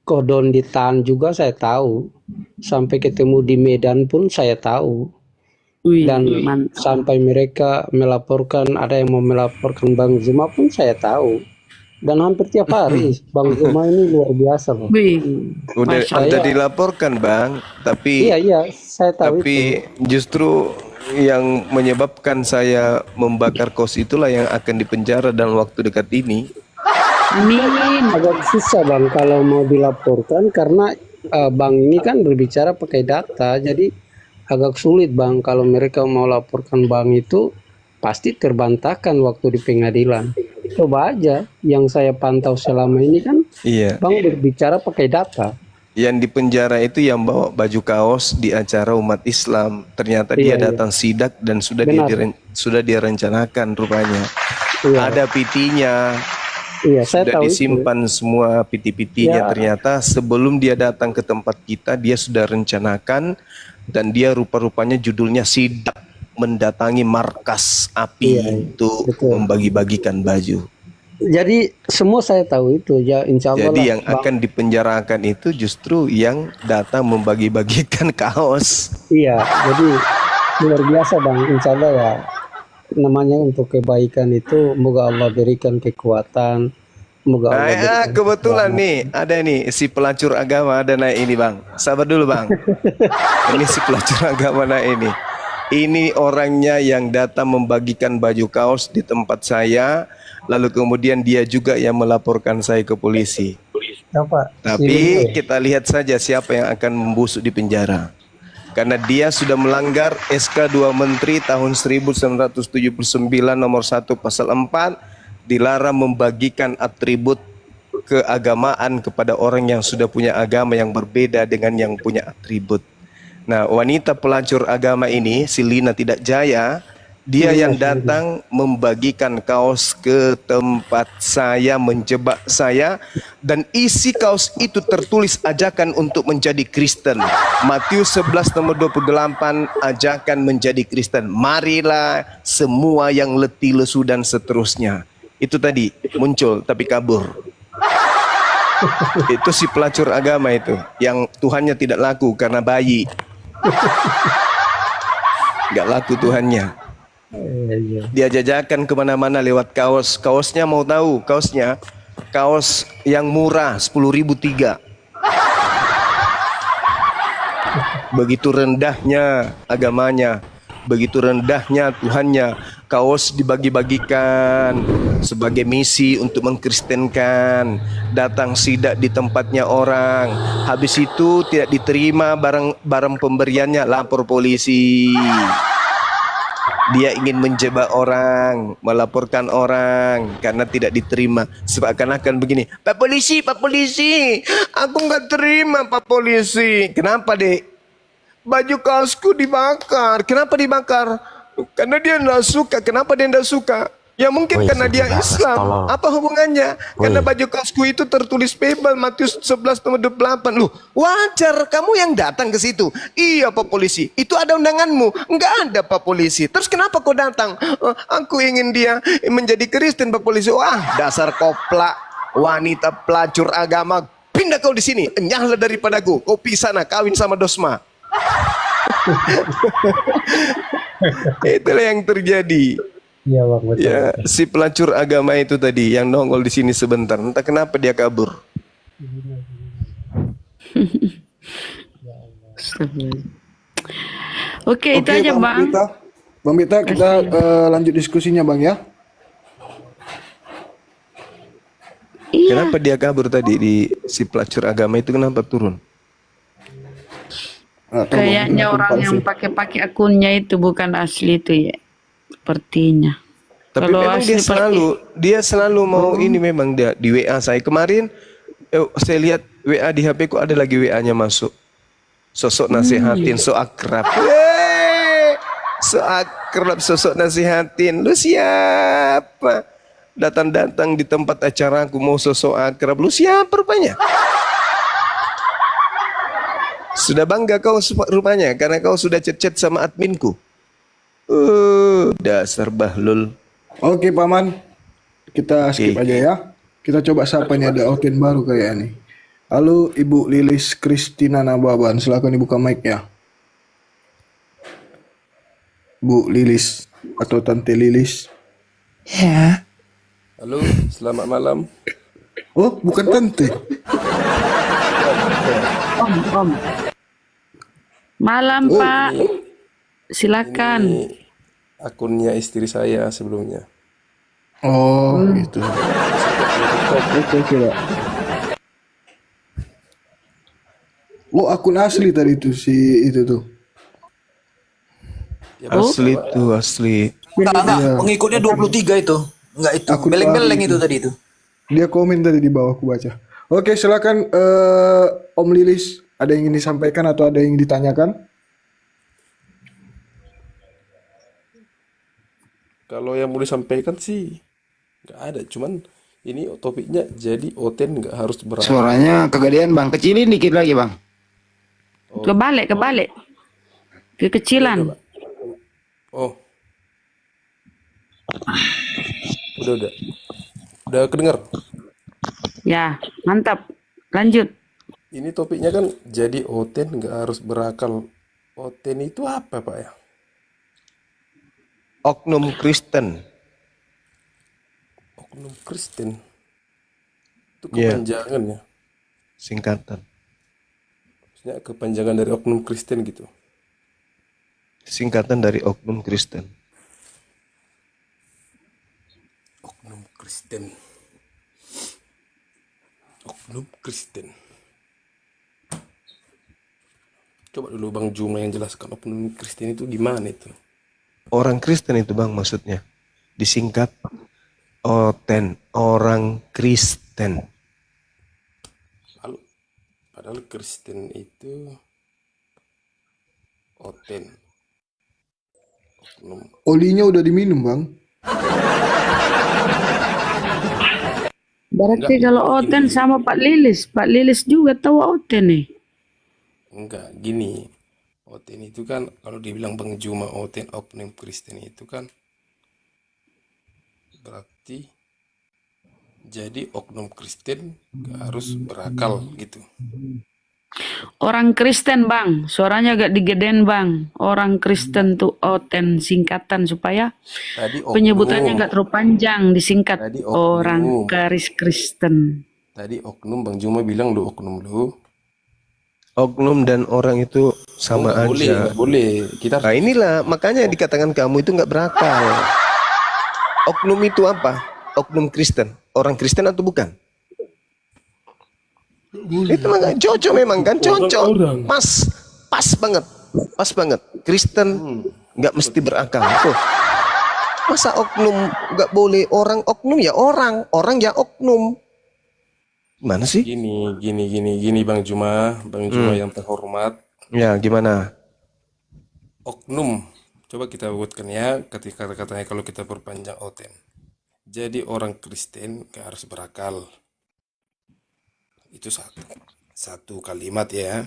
Kodon di Tan juga saya tahu. Sampai ketemu di Medan pun saya tahu. Dan sampai mereka melaporkan, ada yang mau melaporkan Bang Zuma pun saya tahu. Dan hampir tiap hari Bang Zuma ini luar biasa loh. Udah dilaporkan Bang, tapi iya saya tahu tapi justru yang menyebabkan saya membakar kos itulah yang akan dipenjara dalam waktu dekat ini. Amin. Agak susah Bang kalau mau dilaporkan karena Bang ini kan berbicara pakai data, jadi agak sulit Bang kalau mereka mau laporkan Bang itu pasti terbantahkan waktu di pengadilan. Coba aja yang saya pantau selama ini kan, Bang berbicara pakai data. Yang di penjara itu yang bawa baju kaos di acara umat Islam. Ternyata dia datang sidak dan sudah dia rencanakan rupanya. Ada PT-nya. Saya sudah tahu disimpan semua PT-PT-nya. Ternyata sebelum dia datang ke tempat kita, dia sudah rencanakan dan dia rupa-rupanya judulnya sidak mendatangi markas api untuk membagi-bagikan baju. Jadi semua saya tahu itu ya, insya Allah. Jadi yang akan dipenjarakan itu justru yang datang membagi-bagikan kaos. Iya, jadi luar biasa Bang, insya Allah ya. Namanya untuk kebaikan itu, moga Allah berikan kekuatan. Moga Allah berikan kebetulan nih ada nih si pelacur agama ada naik ini Bang. Sabar dulu Bang. Ini si pelacur agama naik ini. Ini orangnya yang datang membagikan baju kaos di tempat saya. Lalu kemudian dia juga yang melaporkan saya ke polisi. Tapi kita lihat saja siapa yang akan membusuk di penjara. Karena dia sudah melanggar SK 2 Menteri tahun 1979 nomor 1 pasal 4, dilarang membagikan atribut keagamaan kepada orang yang sudah punya agama yang berbeda dengan yang punya atribut. Nah, wanita pelacur agama ini, si Lina Tidak Jaya, dia yang datang membagikan kaos ke tempat saya, menjebak saya, dan isi kaos itu tertulis ajakan untuk menjadi Kristen. Matius 11 nomor 28, ajakan menjadi Kristen. Marilah semua yang letih, lesu dan seterusnya. Itu tadi muncul tapi kabur. Itu si pelacur agama itu, yang Tuhannya tidak laku karena bayi. Gak laku Tuhannya. Dia jajakan kemana-mana lewat kaos. Kaosnya mau tahu, kaos yang murah 10.000 3. Begitu rendahnya agamanya, begitu rendahnya Tuhannya. Kaos dibagi-bagikan sebagai misi untuk mengkristenkan. Datang sidak di tempatnya orang. Habis itu tidak diterima barang pemberiannya, lapor polisi. Dia ingin menjebak orang, melaporkan orang karena tidak diterima. Seakan-akan begini, Pak Polisi, aku nggak terima Pak Polisi. Kenapa dek? Baju kaosku dibakar. Kenapa dibakar? Karena dia nggak suka. Kenapa dia nggak suka? Ya mungkin karena dia Islam. Apa hubungannya? Karena baju kaosku itu tertulis Bible Matius 11:28. Loh, wajar kamu yang datang ke situ. Iya Pak Polisi, itu ada undanganmu. Enggak ada Pak Polisi. Terus kenapa kau datang? Aku ingin dia menjadi Kristen Pak Polisi. Wah, dasar koplak, wanita pelacur agama. Pindah kau di sini. Enyahlah daripadaku. Kau pisah sana kawin sama Dosma. Itulah yang terjadi. Iya bang, betul. Ya, si pelacur agama itu tadi yang nongol di sini sebentar. Entah kenapa dia kabur. Oke, itu aja bang. Bang Bita, kita lanjut diskusinya bang ya. Iya. Kenapa dia kabur tadi di si pelacur agama itu kenapa turun? Kayaknya orang yang pakai akunnya itu bukan asli itu ya. Sepertinya. Tapi Kalau memang asli dia selalu mau ini memang dia di WA saya kemarin saya lihat WA di HP ku ada lagi WA-nya masuk. Sosok nasihatin, so akrab. So akrab sosok nasihatin. Lu siapa? Datang-datang di tempat acara aku mau sosok akrab. Lu siapa rupanya? Sudah bangga kau rupanya karena kau sudah chat-chat sama adminku. Dasar bahlul. Oke Paman, kita skip aja ya. Kita coba siapa nih, ada Oten baru kayak nih. Halo Ibu Lilis Kristina Nababan, silakan dibuka mic ya. Bu Lilis atau Tante Lilis. Ya. Halo, selamat malam. Oh, bukan Tante. Om. Malam Pak. Silakan. Ini akunnya istri saya sebelumnya. Oh, gitu. Oke, Pak. Oh, akun asli tadi itu si itu tuh. Asli tuh, asli. Enggak, pengikutnya 23 itu. Enggak itu. Akun Beleng-beleng baru itu tadi itu. Dia komen tadi di bawah aku baca. Oke, silakan Om Lilis, ada yang ingin disampaikan atau ada yang ditanyakan? Kalau yang mau disampaikan sih nggak ada, cuman ini topiknya jadi Oten nggak harus berangkat. Suaranya kegedean bang, kecilin dikit lagi bang. Kebalik. Kekecilan. Oh, udah kedengar. Ya, mantap. Lanjut. Ini topiknya kan jadi Oten nggak harus berakal. Oten itu apa Pak ya? Oknum Kristen. Oknum Kristen. Itu Iya. kepanjangan ya. Singkatan. Maksudnya kepanjangan dari oknum Kristen gitu. Singkatan dari oknum Kristen. Oknum Kristen. Oknum Kristen. Coba dulu Bang Juma yang jelaskan oknum Kristen itu gimana itu. Orang Kristen itu bang maksudnya. Disingkat Oten, orang Kristen. Padahal Kristen itu Oten. Oknum. Olinya udah diminum, Bang. Berarti kalau Oten sama Pak Lilis juga tahu Oten nih. Enggak, gini. Oten itu kan kalau dibilang Bang Juma Oten oknum Kristen itu kan berarti jadi oknum Kristen gak harus berakal gitu. Orang Kristen bang, suaranya agak digedein bang. Orang Kristen tuh Oten singkatan supaya Tadi oknum. penyebutannya nggak terlalu panjang, disingkat Tadi oknum. orang Kristen. Tadi oknum Bang Juma bilang lu oknum lu. Oknum dan orang itu sama aja. Boleh. Kita Nah inilah makanya dikatakan kamu itu nggak berakal. Oknum itu apa? Oknum Kristen. Orang Kristen atau bukan? Itu mah nggak cocok memang kan, cocok. Pas banget. Kristen nggak mesti berakal. Tuh. Masa oknum nggak boleh? Orang oknum ya orang ya oknum. Gimana sih? Gini Bang Juma yang terhormat. Ya gimana? Oknum, coba kita buatkan ya ketika katanya kalau kita perpanjang Oten. Jadi orang Kristen gak harus berakal. Itu satu kalimat ya.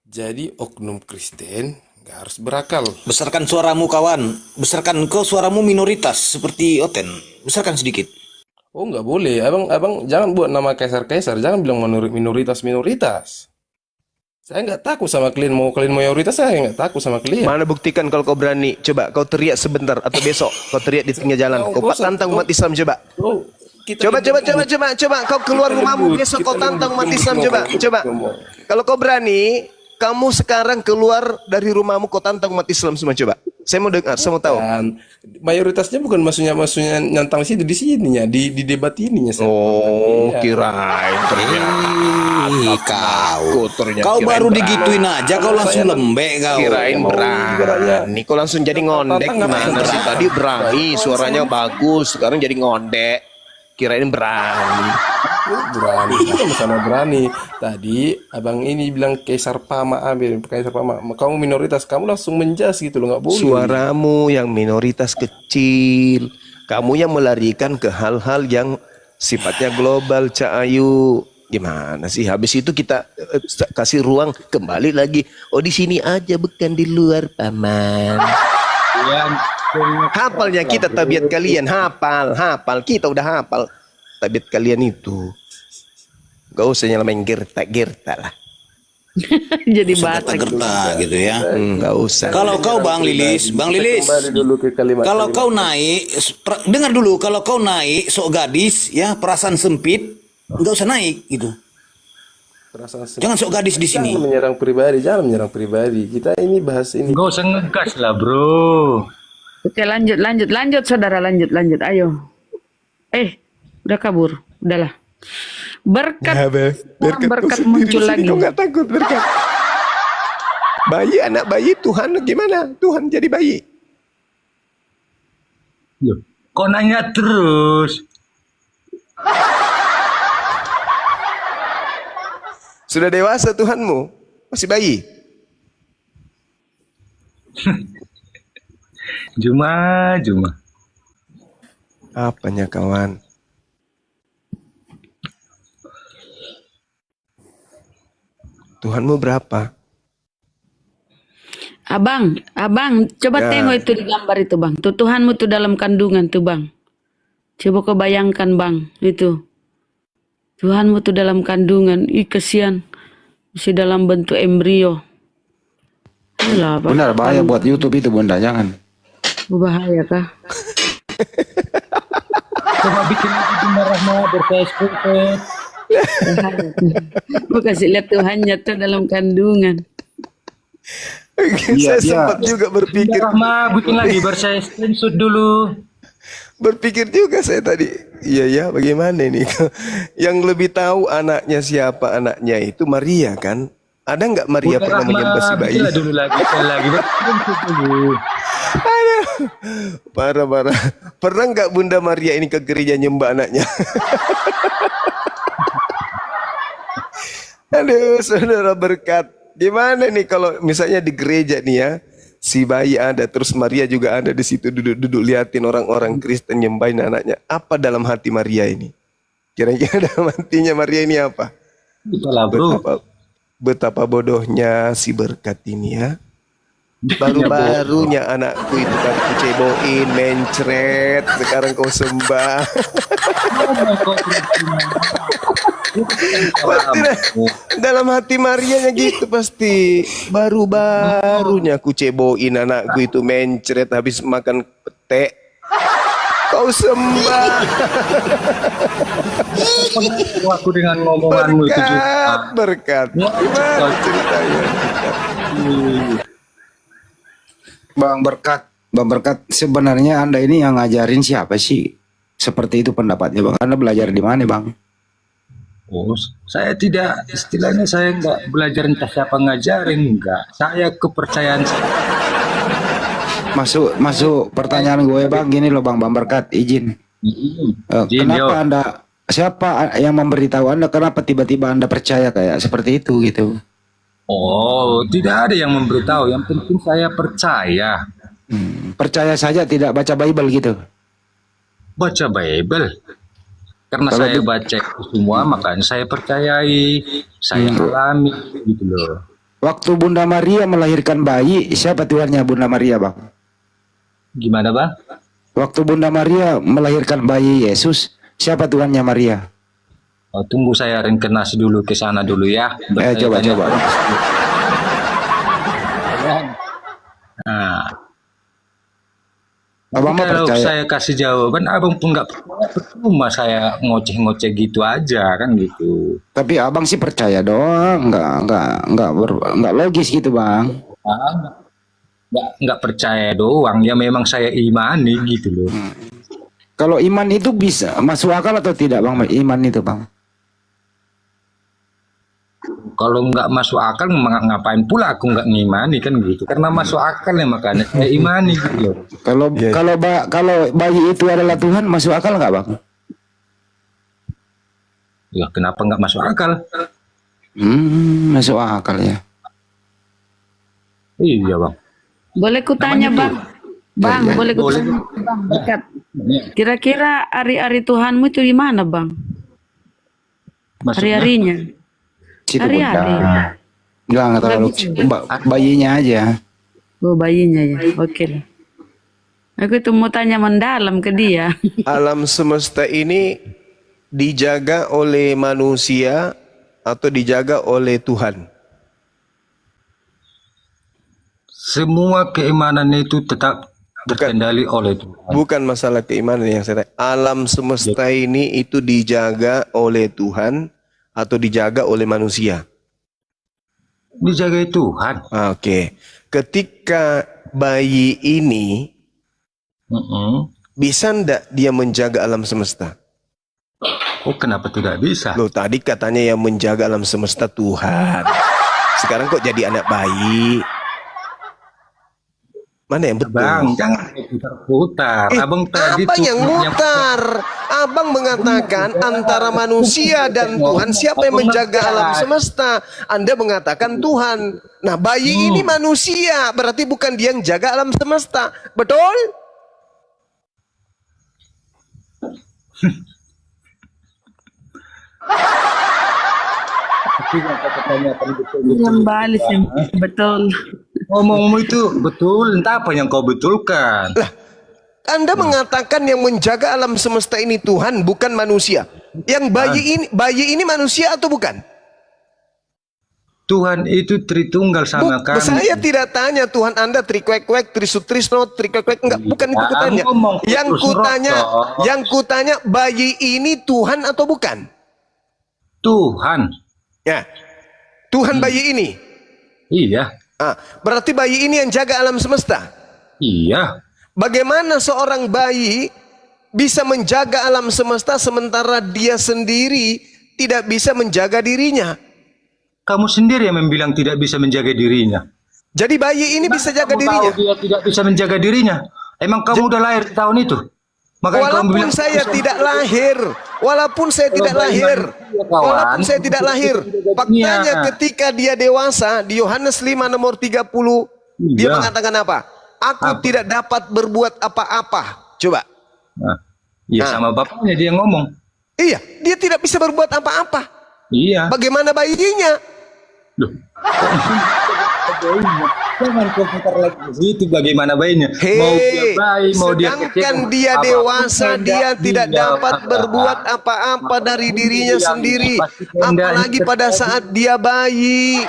Jadi oknum Kristen gak harus berakal. Besarkan suaramu kawan. Besarkan kau suaramu minoritas seperti Oten. Besarkan sedikit. Oh nggak boleh. Abang jangan buat nama kaisar-kaisar. Jangan bilang minoritas. Saya nggak takut sama kalian. Mau kalian mayoritas, saya nggak takut sama kalian. Mana buktikan kalau kau berani? Coba kau teriak sebentar atau besok kau teriak di tengah jalan. Kau tantang umat Islam coba. Coba kau keluar rumahmu besok kau tantang umat Islam coba. Kalau kau berani, kamu sekarang keluar dari rumahmu kau tantang umat Islam semua coba. Saya mau dengar, saya mau tahu. Mayoritasnya bukan maksudnya nyantang di sininya, di debat ininya. Oh, kirain Kau baru digituin aja, kau langsung lembek kau. Kirain berani. Kau langsung jadi ngondek gimana sih? Tadi berani, suaranya bagus, sekarang jadi ngondek. Kirain berani. Bukan masalah berani. Tadi abang ini bilang kaisar Pama, kamu minoritas, kamu langsung menjas gitu loh, nggak boleh. Suaramu yang minoritas kecil, kamu yang melarikan ke hal-hal yang sifatnya global, Cak Ayu. Gimana sih? Habis itu kita kasih ruang kembali lagi. Oh di sini aja, bukan di luar, Paman. Hafalnya kita tabiat kalian, hafal. Kita udah hafal tabiat kalian itu. Gak usah nyelamain gerta lah. Jadi Batak gitu ya. Gak usah. Kalau kau Bang Lilis, kalau kau naik, dengar dulu, kalau kau naik sok gadis ya, perasaan sempit, nggak usah naik gitu. Jangan sok gadis di sini. Jangan menyerang pribadi. Kita ini bahas ini. Gak usah ngegas lah, bro. Oke, lanjut saudara, lanjut. Ayo. Udah kabur, udahlah. Berkat muncul lagi. Kau nggak takut berkat? Bayi, anak bayi, Tuhan gimana? Tuhan jadi bayi. Loh, kok nanya terus? Sudah dewasa Tuhanmu, masih bayi. Juma. Apanya kawan? Tuhanmu berapa? Abang, coba tengok itu di gambar itu, Bang. Tuh Tuhanmu tuh dalam kandungan tuh, Bang. Coba kau bayangkan, Bang, itu. Tuhanmu tuh dalam kandungan. Kesian. Masih dalam bentuk embrio. Alah, Benar, bahaya buat YouTube itu, Bunda, jangan. Bahaya kah? Coba bikin Bunda Rahma berfacebook. Gue kasih lihat Tuhannya tuh dalam kandungan. Saya sempat juga berpikir. Rahma bikin lagi, baru saya screenshot dulu. Berpikir juga saya tadi. Iya, bagaimana ini? Yang lebih tahu anaknya siapa, anaknya itu Maria kan? Ada nggak Maria pernah menyembah si bayi? Dulu lagi. Aduh, parah. Pernah nggak Bunda Maria ini ke gereja nyembah anaknya? Aduh, saudara berkat. Gimana nih kalau misalnya di gereja nih ya, si bayi ada, terus Maria juga ada di situ duduk liatin orang-orang Kristen nyembahin anaknya. Apa dalam hati Maria ini? Kira-kira dalam hatinya Maria ini apa? Itulah, bro. Betapa bodohnya si berkat ini ya. Baru-barunya anakku itu tadi kuceboin, mencret, sekarang kau sembah. Pasti dalam hati Maria gitu pasti. Baru-barunya kuceboin anakku itu mencret, habis makan pete kau sembah. Aku dengan ngomonganmu itu juga. Berkat. Gimana ceritanya? Bang Berkat, sebenarnya Anda ini yang ngajarin siapa sih? Seperti itu pendapatnya, Bang. Anda belajar di mana, Bang? Oh, saya tidak, istilahnya saya enggak belajar entah siapa ngajarin, enggak. Saya kepercayaan saya. Masuk pertanyaan gue, Bang. Gini loh, Bang Berkat, izin. Kenapa Anda, siapa yang memberitahu Anda, kenapa tiba-tiba Anda percaya kayak seperti itu gitu? Oh, tidak ada yang memberitahu. Yang penting saya percaya. Percaya saja, tidak baca Bible gitu? Baca Bible. Karena Kalau saya baca itu semua, makanya saya percayai, saya alami, gitu loh. waktu Bunda Maria melahirkan bayi, siapa Tuhannya Bunda Maria, Bang? Gimana, Bang? Waktu Bunda Maria melahirkan bayi Yesus, siapa Tuhannya Maria? Oh, tunggu saya reinkarnasi dulu ke sana dulu ya. Coba. Nah, Abang mah kalau percaya. saya kasih jawaban, abang pun nggak percuma saya ngoceh-ngoceh gitu aja kan gitu. Tapi abang sih percaya doang, nggak logis gitu, Bang. Nggak percaya doang, ya memang saya imani gitu loh. Kalau iman itu bisa masuk akal atau tidak, Bang? Iman itu, Bang. Kalau nggak masuk akal, ngapain pula aku nggak ngimani kan gitu. Karena masuk akal ya makanya saya imani gitu loh. Kalau bayi itu adalah Tuhan, masuk akal nggak, Bang? Ya kenapa nggak masuk akal? Masuk akal ya. Iya, Bang. Boleh kutanya, Bang? Bang, Ya. boleh kutanya, Bang, berkat. Kira-kira hari-hari Tuhanmu itu di mana, Bang? Maksudnya? Hari-harinya. Situ Hari-hari. Enggak terlalu. Bayinya aja. Oh, bayinya ya. Oke lah. Aku itu mau tanya mendalam ke dia. Alam semesta ini dijaga oleh manusia atau dijaga oleh Tuhan? Semua keimanan itu tetap terkendali oleh Tuhan. Bukan masalah keimanan yang saya tanya. Alam semesta ini itu dijaga oleh Tuhan atau dijaga oleh manusia? Dijaga Tuhan. Oke. Ketika bayi ini bisa ndak dia menjaga alam semesta? Oh, kenapa tidak bisa? Loh, tadi katanya yang menjaga alam semesta Tuhan. Sekarang kok jadi anak bayi? Mana yang betul? Bang, jangan putar-putar. Abang tadi Abang yang mutar. Abang mengatakan antara manusia dan Tuhan, siapa yang menjaga alam semesta? Anda mengatakan Tuhan. Nah, bayi ini manusia, berarti bukan dia yang jaga alam semesta. Betul? Yang balik yang betul. Ngomong itu betul, entah apa yang kau betulkan. Lah, Anda mengatakan yang menjaga alam semesta ini Tuhan, bukan manusia. Yang bayi ini manusia atau bukan? Tuhan itu Tritunggal sama kami. Saya tidak tanya Tuhan Anda trikwek-kwek, trisutrisno, trikwek-kwek, enggak, bukan itu kutanya. Yang kutanya bayi ini Tuhan atau bukan? Tuhan. Ya. Tuhan bayi ini. Iya. Berarti bayi ini yang jaga alam semesta. Iya. Bagaimana seorang bayi bisa menjaga alam semesta sementara dia sendiri tidak bisa menjaga dirinya? Kamu sendiri yang bilang tidak bisa menjaga dirinya. Jadi bayi ini bisa jaga dirinya? Dia tidak bisa menjaga dirinya. Emang kamu udah lahir di tahun itu? Makanya walaupun saya tidak lahir, walaupun saya tidak lahir, faktanya ketika dia dewasa di Yohanes 5 nomor 30, dia mengatakan apa? Aku tidak dapat berbuat apa-apa. Coba. Iya, sama bapaknya dia ngomong. Iya, dia tidak bisa berbuat apa-apa. Iya. Bagaimana bayinya? Loh. Jangan komentar lagi itu bagaimana bayinya. Mau dia bayi, mau dia kecil. Sedangkan dia dewasa, dia tidak dapat berbuat apa-apa dari dirinya sendiri. Apalagi pada saat dia bayi.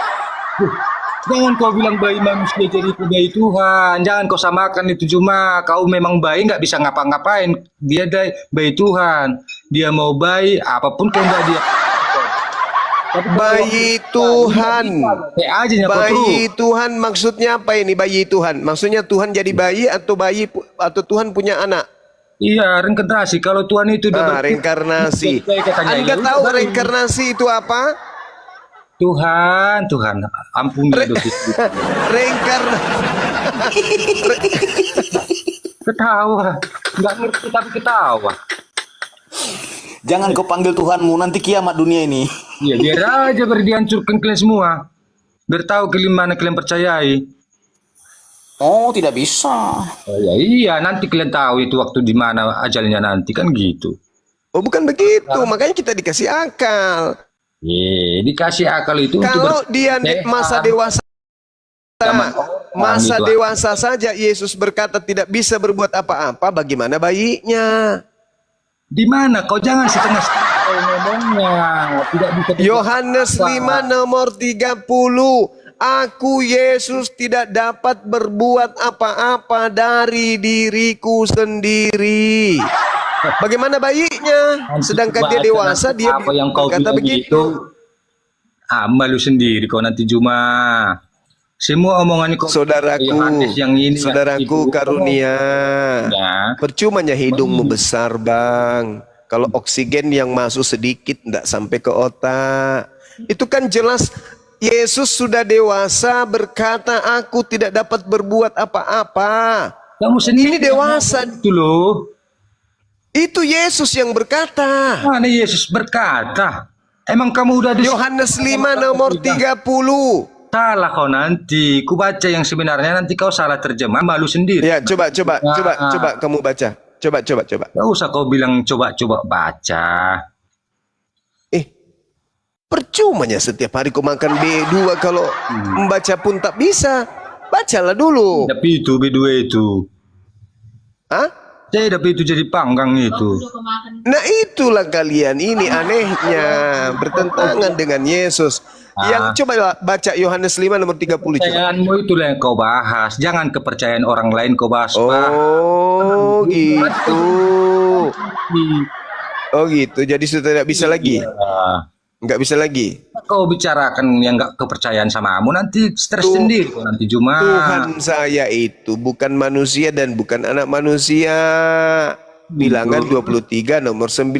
Jangan kau bilang bayi manusia jadi itu bayi Tuhan. Jangan kau samakan itu, cuma kau memang bayi nggak bisa ngapa-ngapain. Dia bayi Tuhan. Dia mau bayi apapun kehendak dia. Bayi Tuhan. Bayi Tuhan maksudnya apa ini bayi Tuhan? Maksudnya Tuhan jadi bayi atau Tuhan punya anak? Iya, reinkarnasi. Kalau Tuhan itu reinkarnasi. Anda tahu reinkarnasi itu apa? Tuhan, ampuni dosa. Reinkarnasi. Ketawa, nggak ngerti tapi ketawa. Jangan kau panggil Tuhanmu, nanti kiamat dunia ini. Iya, biar aja dihancurkan kalian semua. Biar tahu kalian mana kalian percayai. Oh, tidak bisa. Oh, ya iya, nanti kalian tahu itu waktu di mana ajalnya nanti kan gitu. Oh, bukan begitu. Makanya kita dikasih akal. Dikasih akal itu Kalau untuk dia masa dewasa, masa dewasa saja Yesus berkata tidak bisa berbuat apa-apa, bagaimana bayinya? Di mana? Kau jangan setengah-setengah ngomongnya. Tidak bisa. Yohanes 5 nomor 30. Aku Yesus tidak dapat berbuat apa-apa dari diriku sendiri. Bagaimana bayinya? Sedangkan dia dewasa, dia apa yang kau berkata bilang begitu. Amal lu sendiri kau nanti cuma. Semua omongannya kau saudaraku karunia. Percumanya hidungmu besar, Bang. Kalau oksigen yang masuk sedikit tidak sampai ke otak. Itu kan jelas Yesus sudah dewasa berkata aku tidak dapat berbuat apa-apa. Kamu sendiri ini dewasa itu loh. Itu Yesus yang berkata. Mana Yesus berkata? Emang kamu udah di Yohanes 5 nomor 30. Salah kau nanti. Ku baca yang sebenarnya, nanti kau salah terjemah, malu sendiri. Ya, coba kamu baca. Coba. Gak usah kau bilang coba baca. Percumanya setiap hari kau makan B2 kalau membaca pun tak bisa. Bacalah dulu. Tapi itu B2 itu. Hah? Tapi itu jadi panggang itu. Nah itulah kalian, ini anehnya, bertentangan dengan Yesus. Yang coba baca Yohanes 5 nomor 30. Kepercayaanmu itulah yang kau bahas. Jangan kepercayaan orang lain kau bahas. Oh gitu. Oh gitu. Jadi sudah tidak bisa lagi. Nggak bisa lagi. Kau bicarakan yang nggak kepercayaan sama kamu, nanti stres sendiri. Nanti cuma Tuhan saya itu bukan manusia dan bukan anak manusia. Bilangan 23 nomor 19.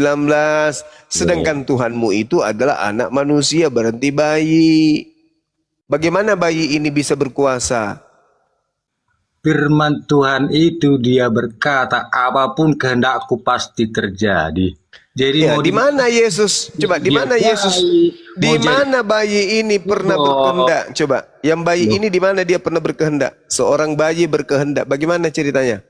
Sedangkan Tuhanmu itu adalah anak manusia, berarti bayi. Bagaimana bayi ini bisa berkuasa? Firman Tuhan itu dia berkata, apapun kehendakku pasti terjadi. Jadi ya, di mana Yesus? Coba di mana Yesus? Di mana bayi ini pernah berkehendak? Coba, yang bayi ini di mana dia pernah berkehendak? Seorang bayi berkehendak. Bagaimana ceritanya?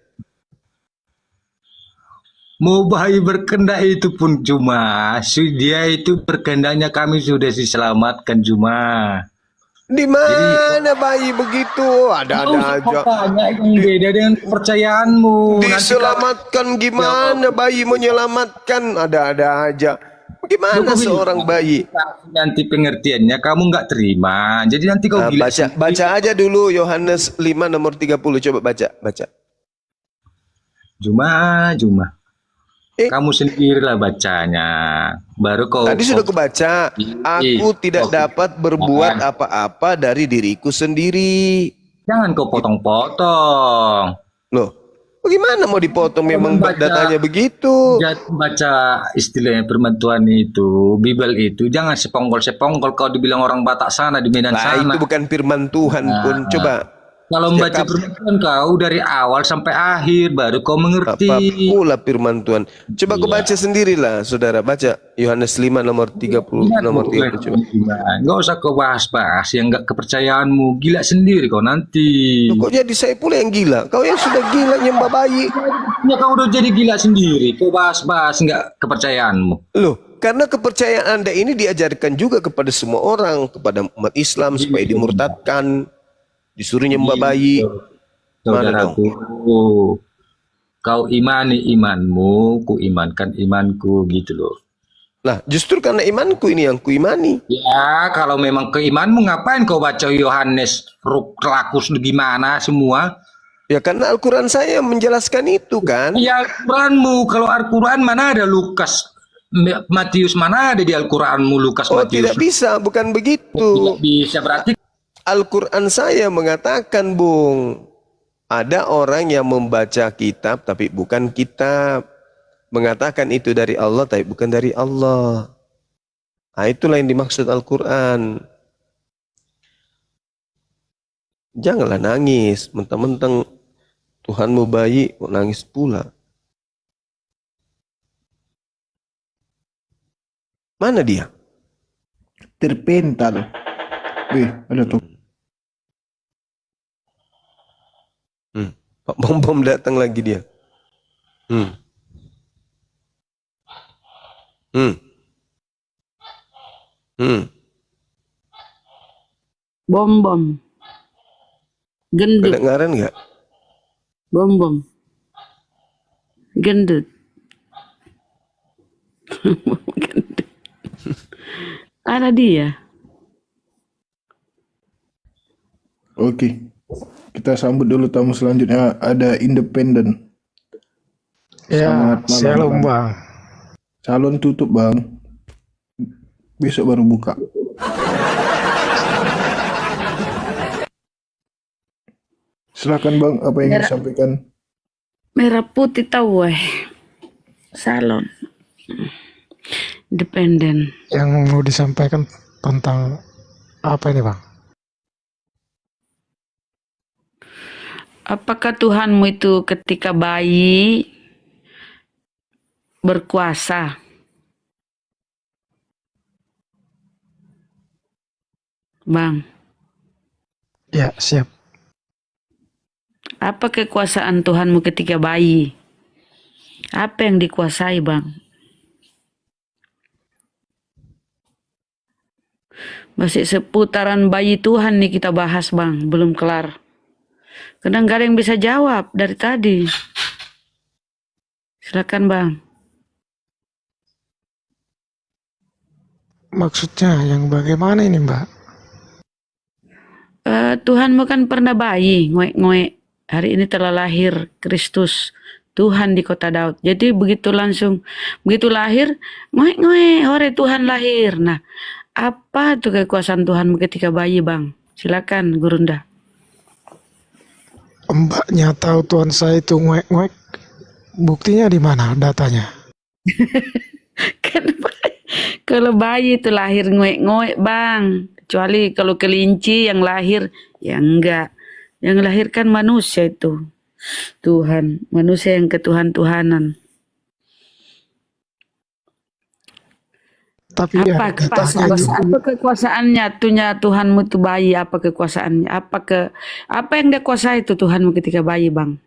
Mau bayi berkehendak itu pun cuma dia itu berkehendaknya kami sudah diselamatkan cuma. Di mana bayi begitu? Ada aja. Yang beda dengan kepercayaanmu. Diselamatkan gimana bayi menyelamatkan? Ada aja. Bagaimana seorang bayi? Nanti pengertiannya kamu nggak terima. Jadi nanti kau baca aja dulu Yohanes 5 nomor 30. Coba baca. Juma. Kamu sendirilah bacanya. Baru kau. Tadi sudah kubaca. Aku tidak dapat berbuat apa-apa dari diriku sendiri. Jangan kau potong-potong. Loh, bagaimana mau dipotong? Memang datanya begitu. Baca istilahnya firman Tuhan itu, Bible itu, jangan sepongkol-sepongkol kau dibilang orang Batak sana di Medan sana. Itu bukan firman Tuhan pun. Coba. Kalau membaca firman Tuhan kau dari awal sampai akhir baru kau mengerti. Apa pula firman Tuhan. Coba kau baca sendirilah, saudara. Baca Yohanes 5 nomor 30 nomor 30 coba. Enggak usah kau bahas-bahas yang enggak kepercayaanmu. Gila sendiri kau nanti. Kok jadi saya pula yang gila? Kau yang sudah gila nyembah bayi. Ya kau udah jadi gila sendiri. Kau bahas-bahas enggak kepercayaanmu. Loh, karena kepercayaan Anda ini diajarkan juga kepada semua orang, kepada umat Islam supaya dimurtadkan. Disuruh nyembah bayi. Saudaraku, kau imani imanmu, ku imankan imanku, gitu loh. Nah, justru karena imanku ini yang ku imani. Ya, kalau memang keimanmu ngapain kau baca Yohanes, Lakus gimana semua? Ya karena Al-Quran saya menjelaskan itu kan. Ya Al-Quranmu, kalau Al-Quran mana ada Lukas, Matius, mana ada di Al-Quranmu Lukas, Matius? Tidak bisa, bukan begitu. Tidak bisa, berarti Al-Quran saya mengatakan, Bung, ada orang yang membaca kitab tapi bukan kitab. Mengatakan itu dari Allah tapi bukan dari Allah. Nah, itulah yang dimaksud Al-Quran. Janganlah nangis, mentang-mentang Tuhanmu bayi, kok nangis pula. Mana dia? Terpental. Ada tuh. Bom datang lagi dia. Hmm. Hmm. Hmm. Bom. Gendut. Kedengaran nggak? Bom. Gendut. Gendut. Ada dia. Oke. Kita sambut dulu tamu selanjutnya, ada Independen. Ya, shalom Bang. Calon tutup Bang. Besok baru buka. Silakan Bang, apa yang ingin disampaikan? Merah putih tahu salon. Independen. Yang mau disampaikan tentang apa ini Bang? Apakah Tuhanmu itu ketika bayi berkuasa? Bang. Ya, siap. Apa kekuasaan Tuhanmu ketika bayi? Apa yang dikuasai, Bang? Masih seputaran bayi Tuhan nih kita bahas, Bang. Belum kelar. Kadang gak ada yang bisa jawab dari tadi. Silakan, Bang. Maksudnya yang bagaimana ini Mbak? Tuhanmu kan pernah bayi, ngoek-ngoek. Hari ini telah lahir Kristus, Tuhan di kota Daud. Jadi begitu lahir, ngoek-ngoek, hore Tuhan lahir. Nah, apa tuh kekuasaan Tuhanmu ketika bayi, Bang? Silakan, Gurunda. Mbaknya tahu Tuhan saya itu ngoek-ngoek. Buktinya di mana datanya? Kalau bayi itu lahir ngoek-ngoek, Bang. Kecuali kalau kelinci yang lahir, ya enggak. Yang lahir kan manusia itu. Tuhan. Manusia yang ketuhan-tuhanan. Tapi apa kekuasaannya? Tuhanmu itu bayi, apa kekuasaannya? Apa yang dia kuasai itu Tuhanmu ketika bayi, Bang?